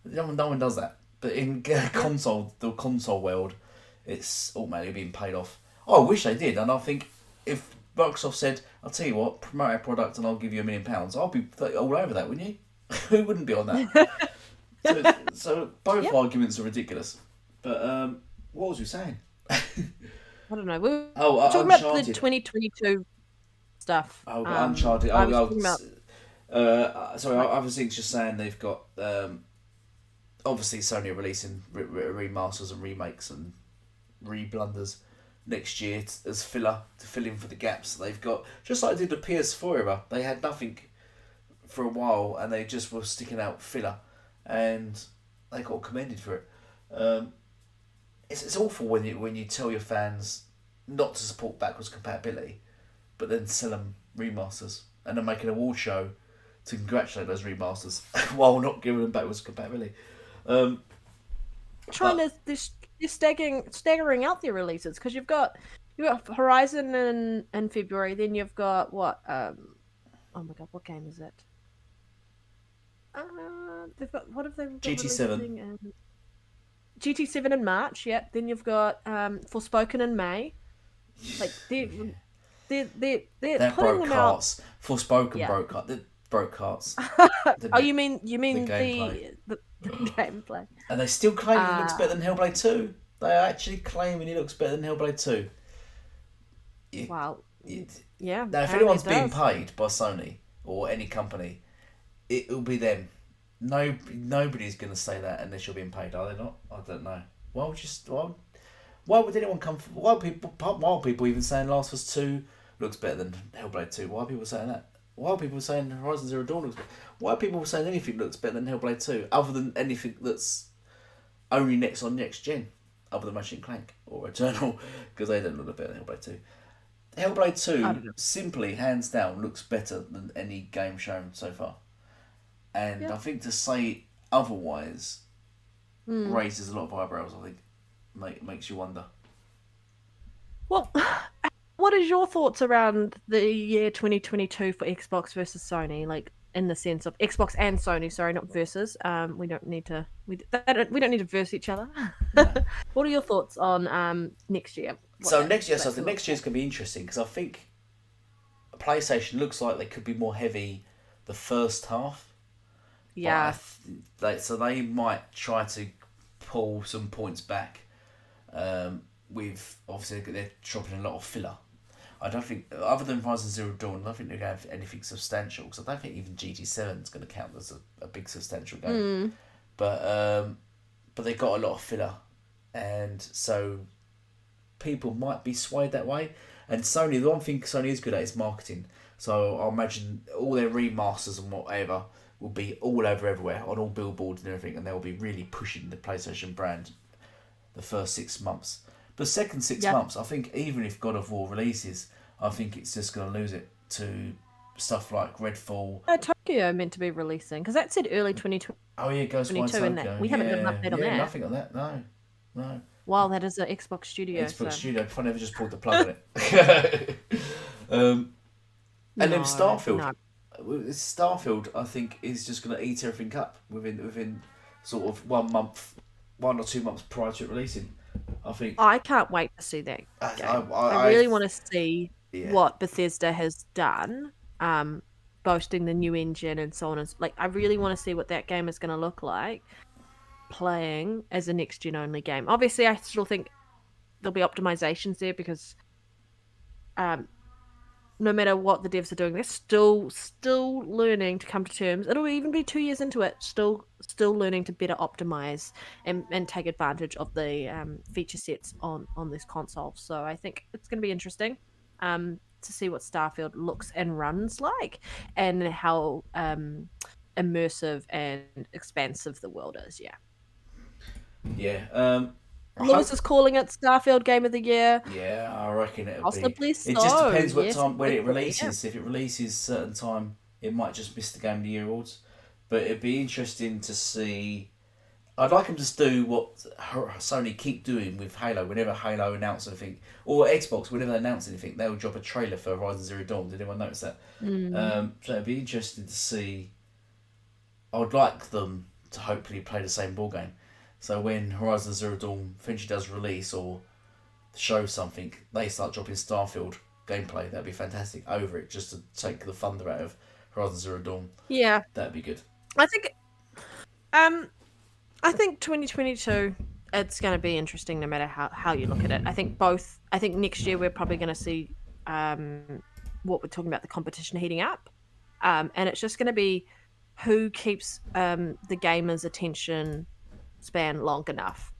No one does that. But in the console world, it's automatically being paid off. I wish they did, and I think if Microsoft said, "I'll tell you what, promote our product and I'll give you £1 million," I'll be all over that, wouldn't you? Who wouldn't be on that? so both arguments are ridiculous. But what was we saying? I don't know. We were talking about the 2022 stuff. Oh, Uncharted. Sorry, I was just saying they've got obviously Sony are releasing remasters and remakes and reblunders next year as filler to fill in for the gaps they've got. Just like they did the PS4 era, they had nothing for a while and they just were sticking out filler, and they got commended for it. It's awful when you tell your fans not to support backwards compatibility, but then sell them remasters and then make an award show to congratulate those remasters while not giving them backwards compatibility. They're staggering out their releases because you've got Horizon in February, then you've got what? Oh my god, what game is it? They've got, what have they got? GT7. GT7 in March. Yep. Then you've got Forspoken in May. Like they're that putting broke them hearts. out. Forspoken broke hearts. You mean the gameplay. the gameplay? And they still claim it looks better than Hellblade 2. They are actually claiming it looks better than Hellblade 2. Wow. Yeah. Now, if anyone's being paid by Sony or any company, it'll be them. Nobody's going to say that unless you're being paid, are they not? I don't know. Why would anyone come? Why are people even saying Last of Us 2 looks better than Hellblade 2? Why are people saying that? Why are people saying Horizon Zero Dawn looks better? Why are people saying anything looks better than Hellblade 2, other than anything that's only next gen, other than Ratchet and Clank or Eternal, because they don't look better than Hellblade 2? Hellblade I 2, don't know. simply, hands down, looks better than any game shown so far. And Yeah. I think to say otherwise Mm. raises a lot of eyebrows, I think. Makes you wonder. Well, what is your thoughts around the year 2022 for Xbox versus Sony? Like in the sense of Xbox and Sony, sorry, not versus. We don't need to we don't need to verse each other. No. What are your thoughts on next year? So next year, that's gonna look next year's going to be interesting because I think PlayStation looks like they could be more heavy the first half. But Yeah. so they might try to pull some points back. With obviously they're dropping a lot of filler. I don't think, other than Horizon Zero Dawn, I don't think they're going to have anything substantial because I don't think even GT7 is going to count as a big substantial game. Mm. But they got a lot of filler, and so people might be swayed that way. And Sony, the one thing Sony is good at is marketing. So I imagine all their remasters and whatever will be all over everywhere on all billboards and everything, and they'll be really pushing the PlayStation brand the first 6 months. The second 6 months, I think even if God of War releases, I think it's just going to lose it to stuff like Redfall. Tokyo meant to be releasing because that said early 2022. Oh yeah, Ghostwire And Tokyo. we haven't got an update on that. Nothing on that. No. Well, that is an Xbox Studio. Xbox Studio. If I never just pulled the plug on it. And then Starfield. No. Starfield, I think, is just going to eat everything up within sort of 1 month, 1 or 2 months prior to it releasing. I think. I can't wait to see that game. I really want to see what Bethesda has done, boasting the new engine and so on. I really want to see what that game is going to look like playing as a next gen only game. Obviously, I still think there'll be optimizations there because no matter what the devs are doing, they're still learning to come to terms. It'll even be 2 years into it, still learning to better optimize and take advantage of the feature sets on this console. So I think it's going to be interesting to see what Starfield looks and runs like, and how immersive and expansive the world is. Yeah. Lewis is calling it Starfield Game of the Year. Yeah, I reckon it'll Possibly be. so. It just depends what yes, time when it possibly, releases. If it releases certain time, it might just miss the Game of the Year awards. But it'd be interesting to see. I'd like them to do what Sony keep doing with Halo. Whenever Halo announce anything, or Xbox, whenever they announce anything, they'll drop a trailer for Horizon Zero Dawn. Did anyone notice that? So it'd be interesting to see. I would like them to hopefully play the same ball game. So when Horizon Zero Dawn eventually does release or show something, they start dropping Starfield gameplay. That'd be fantastic over it, just to take the thunder out of Horizon Zero Dawn. Yeah, that'd be good. I think 2022, it's going to be interesting no matter how you look at it. I think next year we're probably going to see what we're talking about, the competition heating up, and it's just going to be who keeps the gamers' attention span long enough,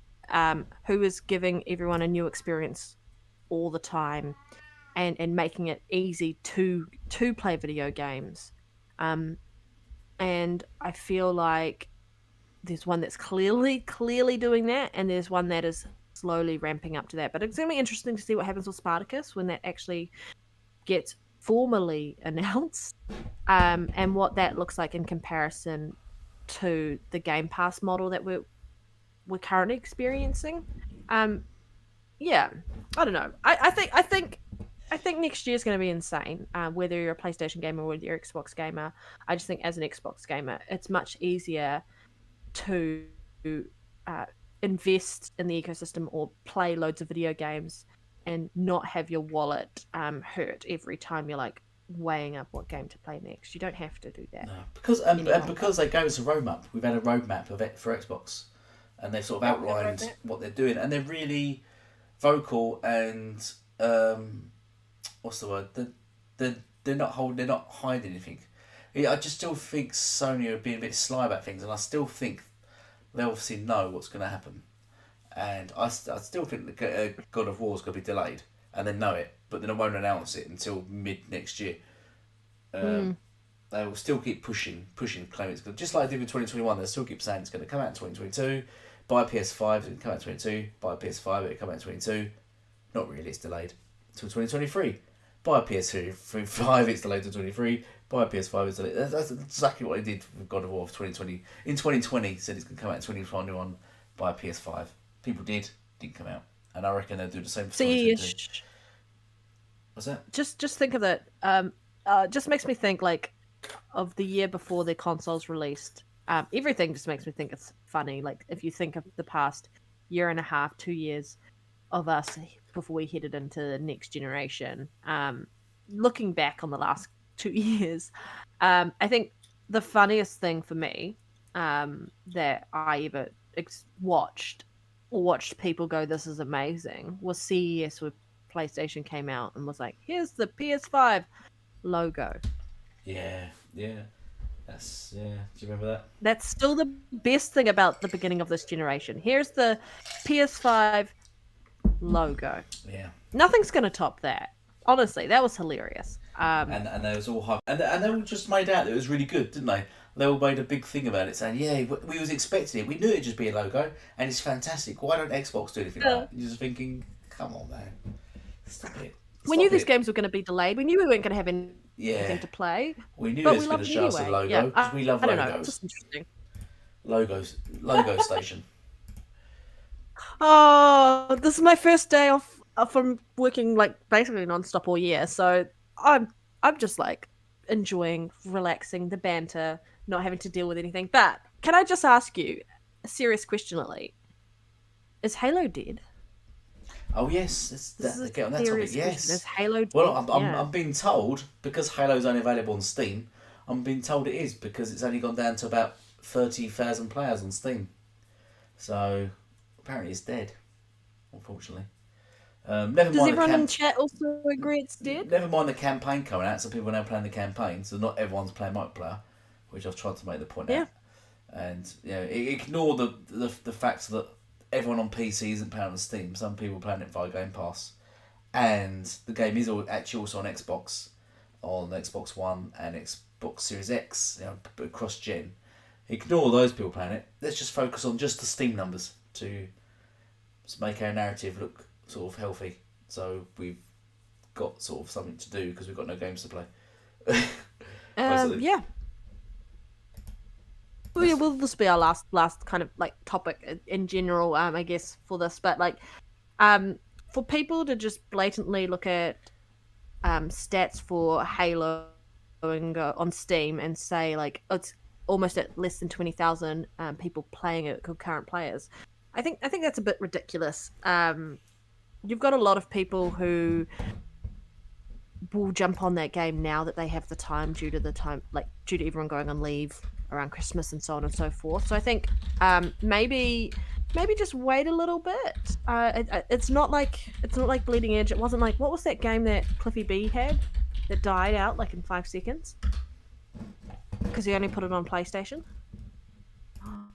who is giving everyone a new experience all the time, and making it easy to play video games. And I feel like there's one that's clearly doing that, and there's one that is slowly ramping up to that. But it's going to be interesting to see what happens with Spartacus when that actually gets formally announced, and what that looks like in comparison to the Game Pass model that we're currently experiencing. Yeah, I don't know. I think next year is going to be insane. Whether you're a PlayStation gamer or whether you're an Xbox gamer, I just think as an Xbox gamer, it's much easier to invest in the ecosystem or play loads of video games and not have your wallet hurt every time you're like weighing up what game to play next. You don't have to do that. No, because they gave us a roadmap. We've had a roadmap of it for Xbox, and they've sort of outlined what they're doing, and they're really vocal and what's the word? They're not hiding anything. I just still think Sony are being a bit sly about things, and I still think they obviously know what's going to happen, and I still think the God of War is going to be delayed, and they know it, but they won't announce it until mid next year. They will still keep pushing, claiming it's good. Just like they did with 2021, they still keep saying it's going to come out in 2022. Buy a PS5, it'll come out in 2022. Buy a PS5, it'll come out in 2022. Not really, it's delayed until 2023. buy a PS5, it's delayed to 23. Buy a PS5, it's delayed. That's exactly what they did with God of War of 2020. In 2020, said it's going to come out in 2021. Buy a PS5. People didn't come out, and I reckon they'll do the same for 2022. What's that? Just think of it. Just makes me think like of the year before the consoles released. Everything just makes me think it's funny. Like if you think of the past year and a half, 2 years of us before we headed into the next generation. Looking back on the last 2 years, I think the funniest thing for me that I ever watched people go, "This is amazing," was CES with PlayStation came out and was like, "Here's the PS5 logo." Yeah. Do you remember that? That's still the best thing about the beginning of this generation. Here's the PS5 logo. Yeah. Nothing's going to top that. Honestly, that was hilarious. And they was all hype, and they all just made out that it was really good, didn't they? They all made a big thing about it, saying, "Yeah, we was expecting it. We knew it'd just be a logo, and it's fantastic. Why don't Xbox do anything like that?" You're just thinking, "Come on, man, stop it." We knew these games were going to be delayed. We knew we weren't going to have anything to play. We knew it was going to show us a logo because we love logos. I don't know. It's just interesting. Logo station. Oh, this is my first day off from working like basically non-stop all year, so I'm just like enjoying relaxing, the banter, not having to deal with anything. But can I just ask you a serious question, Elite? Is Halo dead? Oh yes, get on that topic. Yes, is Halo dead? Well, I'm being told, because Halo's only available on Steam. I'm being told it is because it's only gone down to about 30,000 players on Steam. So apparently it's dead, unfortunately. Does everyone in chat also agree it's dead? Never mind the campaign coming out, so people are now playing the campaign, so not everyone's playing multiplayer, which I've tried to make the point out. And ignore the fact that everyone on PC isn't playing on Steam. Some people are playing it via Game Pass, and the game is actually also on Xbox One and Xbox Series X, across gen. Ignore those people playing it. Let's just focus on just the Steam numbers to make our narrative look sort of healthy. So we've got sort of something to do because we've got no games to play. Yeah. Well, this will be our last kind of like topic in general, I guess, for this. But like, for people to just blatantly look at stats for Halo and go on Steam and say like it's almost at less than 20,000 people playing it, concurrent players. I think that's a bit ridiculous. You've got a lot of people who will jump on that game now that they have the time due to everyone going on leave around Christmas and so on and so forth. So I think maybe just wait a little bit. It's not like Bleeding Edge. It wasn't like, what was that game that Cliffy B had that died out like in 5 seconds because he only put it on PlayStation?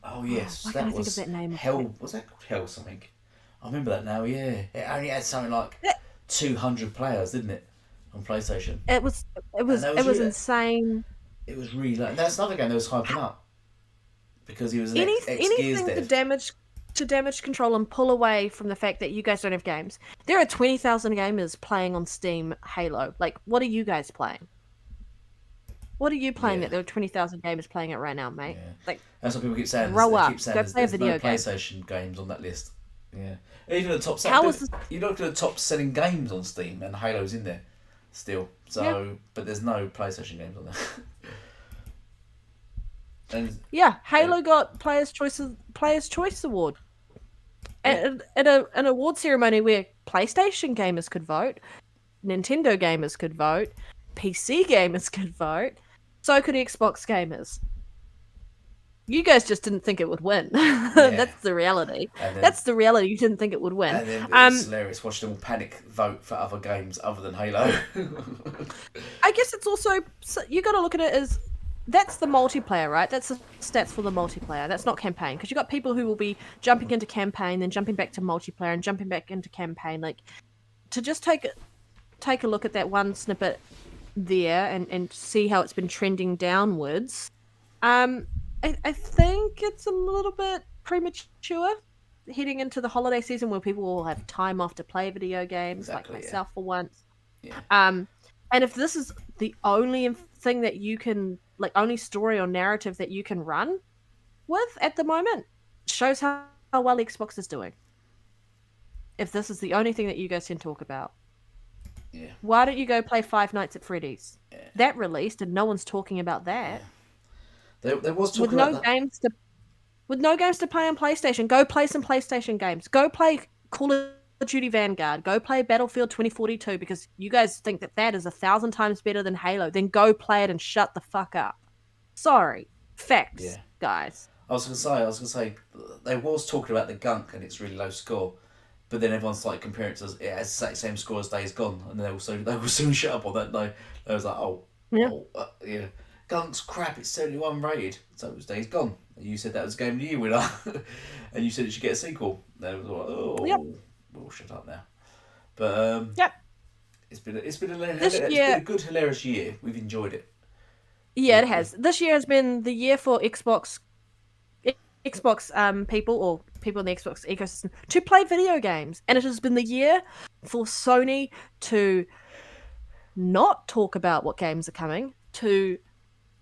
Oh yes, why can't I think of that name? Hell. Was that Hell something? I remember that now. Yeah, it only had something like 200 players, didn't it, on PlayStation? It was insane. It was really that's another game that was hyping up because he was anything to damage control and pull away from the fact that you guys don't have games. There are 20,000 gamers playing on Steam Halo. Like, what are you guys playing? What are you playing that there are 20,000 gamers playing it right now, mate? Yeah. Like, that's what people keep saying. Grow up. Go play a video game. PlayStation games on that list. Yeah, even the top. You look at the top selling games on Steam, and Halo's in there still. So, but there's no PlayStation games on there. And Halo got Players' Choice Award at an award ceremony where PlayStation gamers could vote, Nintendo gamers could vote, PC gamers could vote, so could Xbox gamers. You guys just didn't think it would win. That's the reality. That's the reality. You didn't think it would win. And then it was hilarious watching them all panic vote for other games other than Halo. I guess it's also, you got to look at it as, that's the multiplayer, right? That's the stats for the multiplayer. That's not campaign. Because you got people who will be jumping into campaign, then jumping back to multiplayer, and jumping back into campaign. Like, to just take a look at that one snippet there and see how it's been trending downwards. I think it's a little bit premature heading into the holiday season where people will have time off to play video games, like myself for once. Yeah. And if this is the only thing that you can, like, only story or narrative that you can run with at the moment, shows how well Xbox is doing. If this is the only thing that you guys can talk about. Yeah. Why don't you go play Five Nights at Freddy's? Yeah. That released, and no one's talking about that. Yeah. There was With talking no about that. games to with no games to play on PlayStation, go play some PlayStation games. Go play Call of Duty Vanguard. Go play Battlefield 2042 because you guys think that that is 1,000 times better than Halo. Then go play it and shut the fuck up. Sorry, facts, Yeah. guys. I was gonna say, there was talking about the gunk and its really low score, but then everyone's like comparing it to it has the same score as Days Gone, and they will soon shut up on that. No, they was like, Yeah. yeah, gunk's crap. It's 71 rated, so it was Days Gone. And you said that was Game of the Year winner, and you said it should get a sequel. They was like, oh, Yep. we'll shut up now. But Yep. it's been This been year, a good hilarious year. We've enjoyed it. yeah, it has. This year has been the year for Xbox people or people in the Xbox ecosystem to play video games, and it has been the year for Sony to not talk about what games are coming, to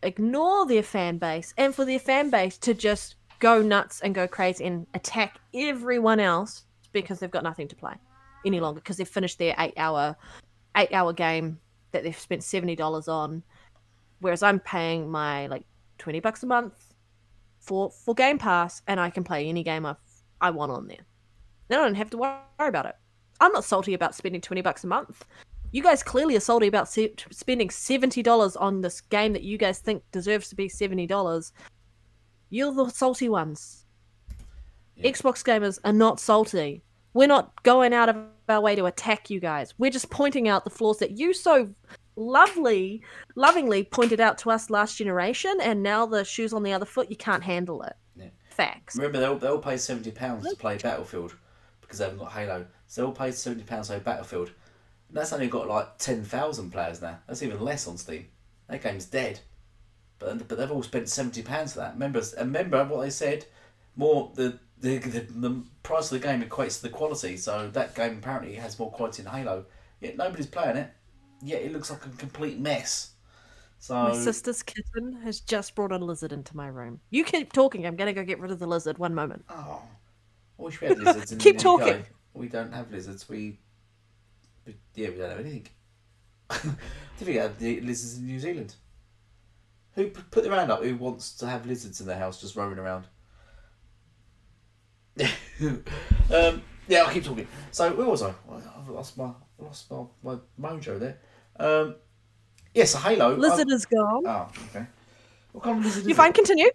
ignore their fan base, and for their fan base to just go nuts and go crazy and attack everyone else because they've got nothing to play any longer because they've finished their 8-hour game that they've spent $70 on, whereas I'm paying my like $20 a month for Game Pass, and I can play any game I want on there. Then I don't have to worry about it. I'm not salty about spending $20 a month. You guys clearly are salty about spending $70 on this game that you guys think deserves to be $70. You're the salty ones. Yeah. Xbox gamers are not salty. We're not going out of our way to attack you guys. We're just pointing out the flaws that you so lovingly pointed out to us last generation, and now the shoe's on the other foot. You can't handle it. Yeah. Facts. Remember, they'll pay £70 to play Battlefield because they haven't got Halo. So they'll pay £70 to play Battlefield. And that's only got like 10,000 players now. That's even less on Steam. That game's dead. But they've all spent £70 for that. Remember what they said? More the price of the game equates to the quality. So that game apparently has more quality than Halo. Yet nobody's playing it. Yet it looks like a complete mess. So my sister's kitten has just brought a lizard into my room. You keep talking. I'm going to go get rid of the lizard. One moment. Oh, I wish we had lizards in Keep the talking. UK. We don't have lizards. We don't have anything. I think we have the lizards in New Zealand. Who put their hand up? Who wants to have lizards in their house just roaming around? Yeah, I'll keep talking. So where was I? I've lost my mojo there. Yes, a Halo. Lizard is gone. Oh, okay. What kind of lizard is You fine? it? Continue.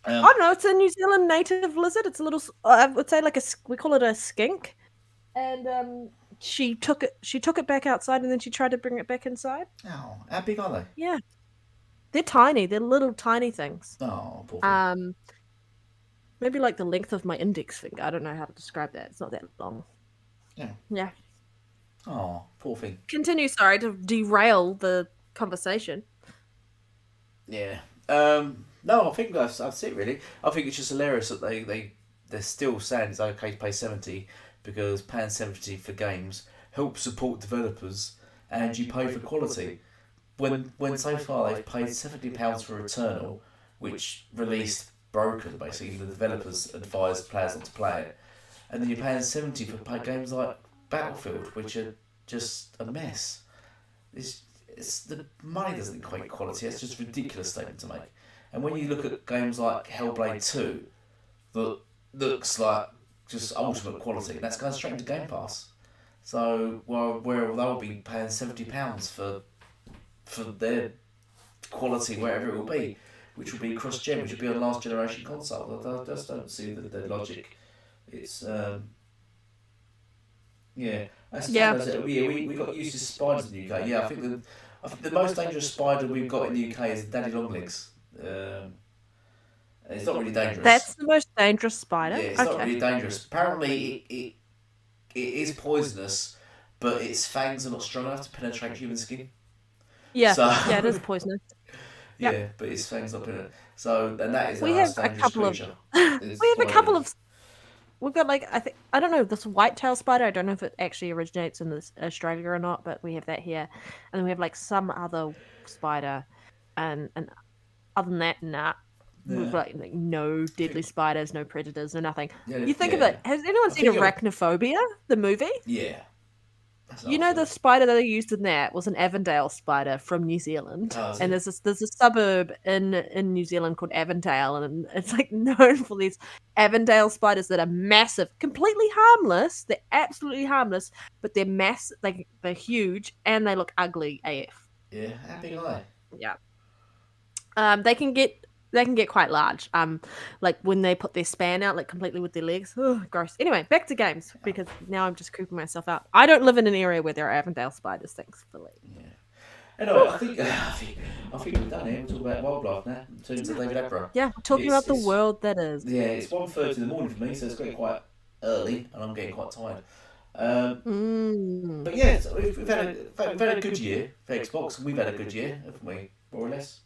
I don't know. It's a New Zealand native lizard. It's a little. I would say like we call it a skink. And she took it back outside, and then she tried to bring it back inside. Oh, how big are they? Yeah, they're tiny. They're little tiny things. Oh, poor thing. Maybe like the length of my index finger. I don't know how to describe that. It's not that long. Yeah. Yeah. Oh, poor thing. Continue. Sorry to derail the conversation. Yeah. No, I think that's it really. I think it's just hilarious that they're still saying it's okay to pay 70 because paying 70 for games helps support developers and you pay for quality. When so far they've paid £70 for Returnal, which released broken basically. The developers advised players not to play it, and then you're paying 70 for games like Battlefield, which are just a mess. It's the money doesn't equate quality. It's just a ridiculous statement to make. And when you look at games like Hellblade 2, that looks like just ultimate quality, and that's going straight into Game Pass. So where they'll be paying £70 for their quality, wherever it will be, which will be cross-gen, which will be on last generation console. I just don't see the logic. It's yeah. We got used to spiders in the UK. Yeah, I think the most dangerous spider we've got in the UK is Daddy Longlegs. It's not really dangerous. That's the most dangerous spider. Yeah, it's not really dangerous. Apparently, it is poisonous, but its fangs are not strong enough to penetrate human skin. Yeah, yeah, it is poisonous. Yeah, Yep. but its fangs not penetrate. So, and that is We our have most a dangerous couple of creature. we have a couple of we've got like I don't know this white-tailed spider. I don't know if it actually originates in this Australia or not, but we have that here, and then we have like some other spider, and other than that, nah. We've Yeah. got like no I deadly think, spiders, no predators, no nothing. yeah, You think of yeah. it. Has anyone I seen think you're, Arachnophobia, the movie? yeah, that's You another know the film. spider that they used in that was an Avondale spider from New Zealand, Oh, is and it? there's a suburb in New Zealand called Avondale, and it's like known for these Avondale spiders that are massive, completely harmless. They're absolutely harmless, but they're they're huge, and they look ugly AF. Yeah, how big are they? Yeah. They can get quite large. Like when they put their span out, like completely with their legs. Ugh, gross. Anyway, back to games because now I'm just creeping myself out. I don't live in an area where there are Avondale spiders, thankfully. Yeah. Anyway, I think we've done it. We'll talk about wildlife now in terms of David Attenborough. Yeah, we're talking about the It's world that is. yeah, it's 1:30 in the morning for me, so it's getting quite early, and I'm getting quite tired. Mm. But yeah, so we've had a good year for Xbox, and we've had a good year, haven't we? More or less.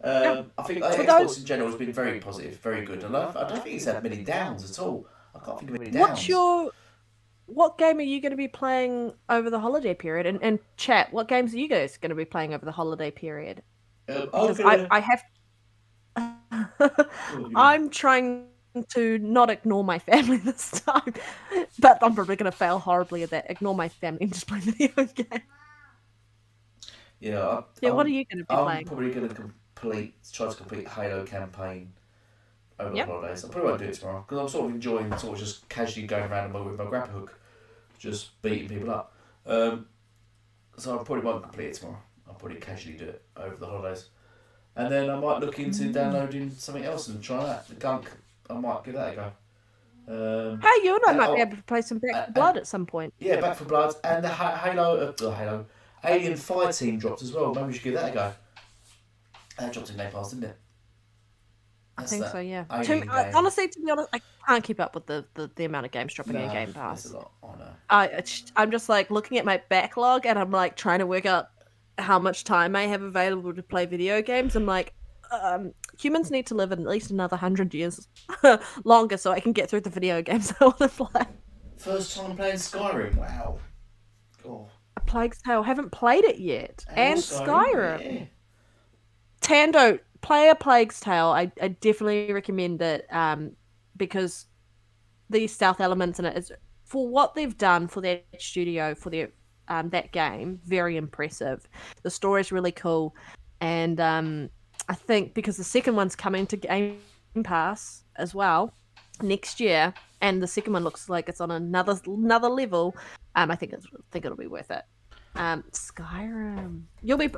Yeah. I think For Xbox those, in general has been very positive, very good, and I don't think it's had many downs at all. I can't think of any what's downs. your what game are you going to be playing over the holiday period? And chat, what games are you guys going to be playing over the holiday period? I'm Because gonna. I have What do you mean? I'm trying to not ignore my family this time, but I'm probably going to fail horribly at that. Ignore my family and just play video game. Yeah, Yeah, what are you going to be I'm playing? probably gonna try to complete Halo campaign over the Yep. holidays. I probably won't do it tomorrow because I'm sort of enjoying sort of just casually going around with my grapple hook, just beating people up. So I probably won't complete it tomorrow. I'll probably casually do it over the holidays, and then I might look into Mm. downloading something else and try that. The Gunk, I might give that a go. Hey, you and I And might be able to play some Back 4 and Blood at some point. yeah, Back for Blood and the Halo Alien Fire Team dropped as well. Maybe we should give that a go. That dropped in Game Pass, didn't it? I That's think so, that yeah. Alien game. Honestly, to be honest, I can't keep up with the amount of games dropping in No, Game that's a Pass. lot. I know. I'm just like looking at my backlog and I'm like trying to work out how much time I have available to play video games. I'm like, humans need to live at least another 100 years longer so I can get through the video games I want to play. First time playing Skyrim. Wow. Oh, A Plague's Tale, haven't played it yet, and Skyrim. Yeah. Tando, play A Plague's Tale. I definitely recommend it because the stealth elements in it is for what they've done for their studio for their that game, very impressive. The story's really cool, and I think because the second one's coming to Game Pass as well next year, and the second one looks like it's on another level. I think it'll be worth it. Skyrim, you'll be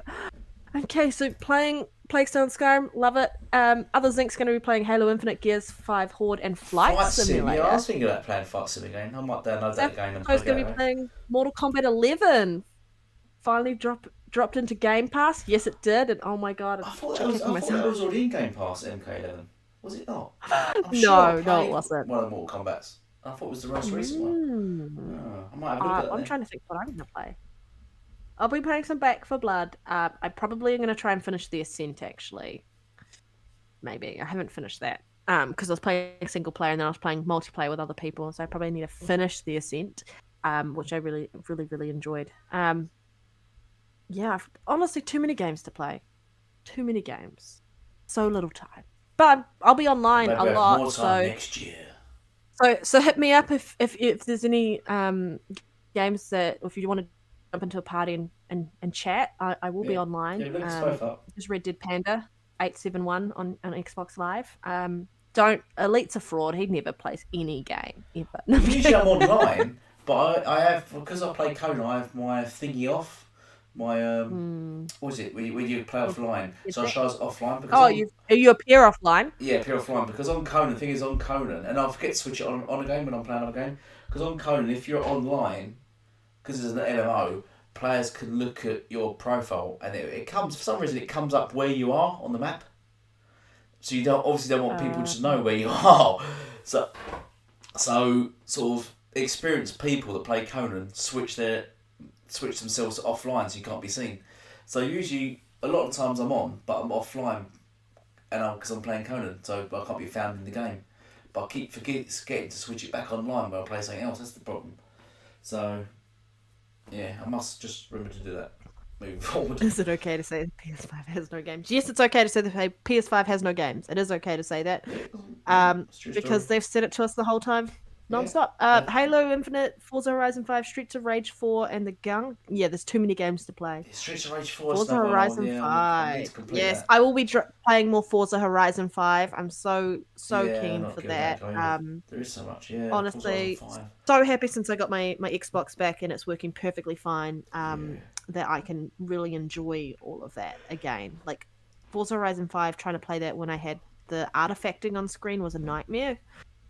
okay. So playing Plague Tale and Skyrim, love it. Other Zinc's going to be playing Halo Infinite, Gears 5 Horde, and Flight Sim. Simulator. Yeah, I was thinking about playing Flight Sim again. I might download that game and I play was going to be that. playing Mortal Kombat 11. Finally dropped into Game Pass. Yes, it did, and oh my god, I I'm thought kicking that myself. was already in Game Pass. MK11. Was it not? I'm No, sure I no, it played wasn't. one of the Mortal Kombat's. I thought it was the most recent one. Mm. I might have a look at that. I'm then. trying to think what I'm going to play. I'll be playing some Back for Blood. I probably am going to try and finish the Ascent, actually. Maybe. I haven't finished that. Because I was playing single player and then I was playing multiplayer with other people, so I probably need to finish the Ascent, which I really, really, really enjoyed. Yeah, honestly, too many games to play. Too many games. So little time. But I'll be online Maybe a we have lot, more time next year. so hit me up if there's any games that if you want to jump into a party and chat. I will be online. Yeah, look us both up. Just Red Dead Panda 871 on Xbox Live. Don't Elite's a fraud. He never plays any game ever. Usually I'm online, but I have because I play Conan. I have my thingy off. My what is it? When you play offline, so I show us offline because you appear offline. Yeah, appear offline because on Conan. The thing is on Conan, and I forget to switch it on a game when I'm playing on a game. Because on Conan, if you're online, because it's an MMO, players can look at your profile, and it comes for some reason it comes up where you are on the map. So you obviously don't want people to know where you are. So sort of experienced people that play Conan switch themselves to offline so you can't be seen. So usually a lot of times I'm on, but I'm offline, and because I'm playing Conan, so I can't be found in the game. But I keep forgetting to switch it back online when I play something else. That's the problem. So, yeah, I must just remember to do that moving forward. Is it okay to say the PS5 has no games? Yes, it's okay to say the PS5 has no games. It is okay to say that. Because they've said it to us the whole time. Non-stop. Halo Infinite, Forza Horizon 5, Streets of Rage 4, and the Gun. Yeah, there's too many games to play. Streets of Rage 4 Forza Horizon 5. I need to complete yes, that. I will be playing more Forza Horizon 5. I'm so keen for that. There is so much, yeah. Honestly, so happy since I got my Xbox back and it's working perfectly fine. That I can really enjoy all of that again. Like Forza Horizon 5, trying to play that when I had the artifacting on screen was a nightmare,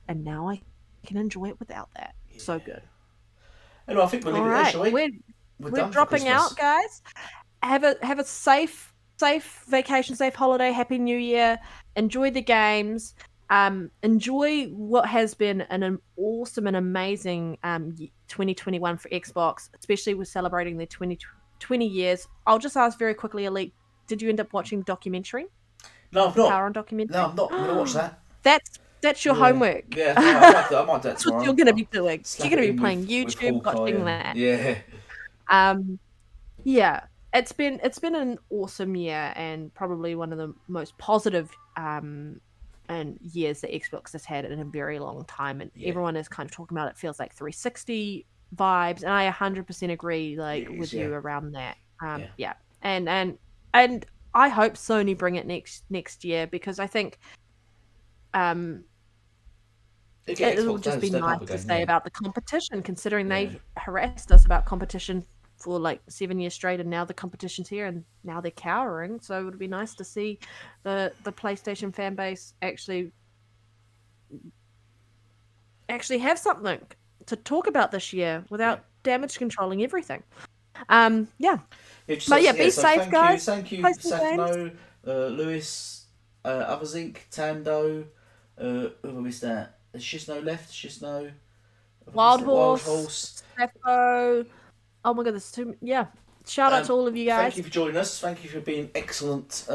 and now I can enjoy it without that. Yeah. So good. Anyway, I think we'll leave it there, shall we? We're dropping out, guys. Have a safe vacation, safe holiday, happy New Year. Enjoy the games. Enjoy what has been an awesome and amazing 2021 for Xbox, especially with celebrating their 20 years. I'll just ask very quickly, Elite, did you end up watching the documentary? No, I've not. Power on documentary? No, I'm not. I'm going to watch that. That's your homework. Yeah, I might do that That's tomorrow. what you're going to be doing. You're going to be playing YouTube, watching that. Yeah. Yeah. It's been an awesome year and probably one of the most positive and years that Xbox has had in a very long time. And everyone is kind of talking about it feels like 360 vibes, and I 100% agree with you around that. Yeah. And I hope Sony bring it next year, because I think it will just be nice to say about the competition, considering they've harassed us about competition for like 7 years straight, and now the competition's here and now they're cowering. So it would be nice to see the PlayStation fan base actually have something to talk about this year without damage controlling everything. But yeah, be safe, guys. Thank you, Safno, Lewis, Otherzinc, Tando, who have we missed out? There's Shisno left, Shisno. Wild Horse. Stefo. Oh my god, there's too. Yeah. Shout out to all of you guys. Thank you for joining us. Thank you for being excellent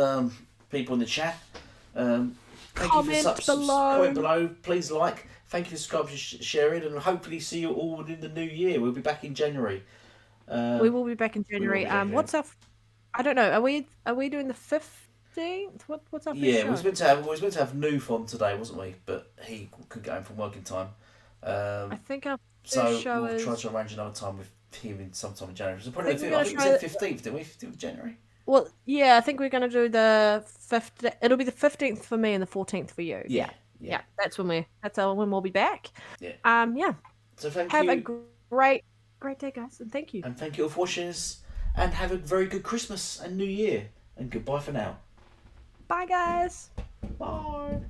people in the chat. Comment below. Please like. Thank you for subscribing, sharing, and hopefully see you all in the new year. We'll be back in January. We will be back in January. What's our? I don't know. Are we doing the 15th? What's our? Yeah, we was meant to have Noof on today, wasn't we? But he couldn't get home from working time. I think our so show we'll try to arrange another time with him in sometime in January. So probably I think we said 15th, didn't we? 15th of January. Well, yeah, I think we're going to do the 5th. It'll be the 15th for me and the 14th for you. Yeah. That's when we'll be back. Yeah. Yeah. So thank you. Have a great day, guys, and thank you. And thank you all for watching us, and have a very good Christmas and New Year, and goodbye for now. Bye, guys. Bye.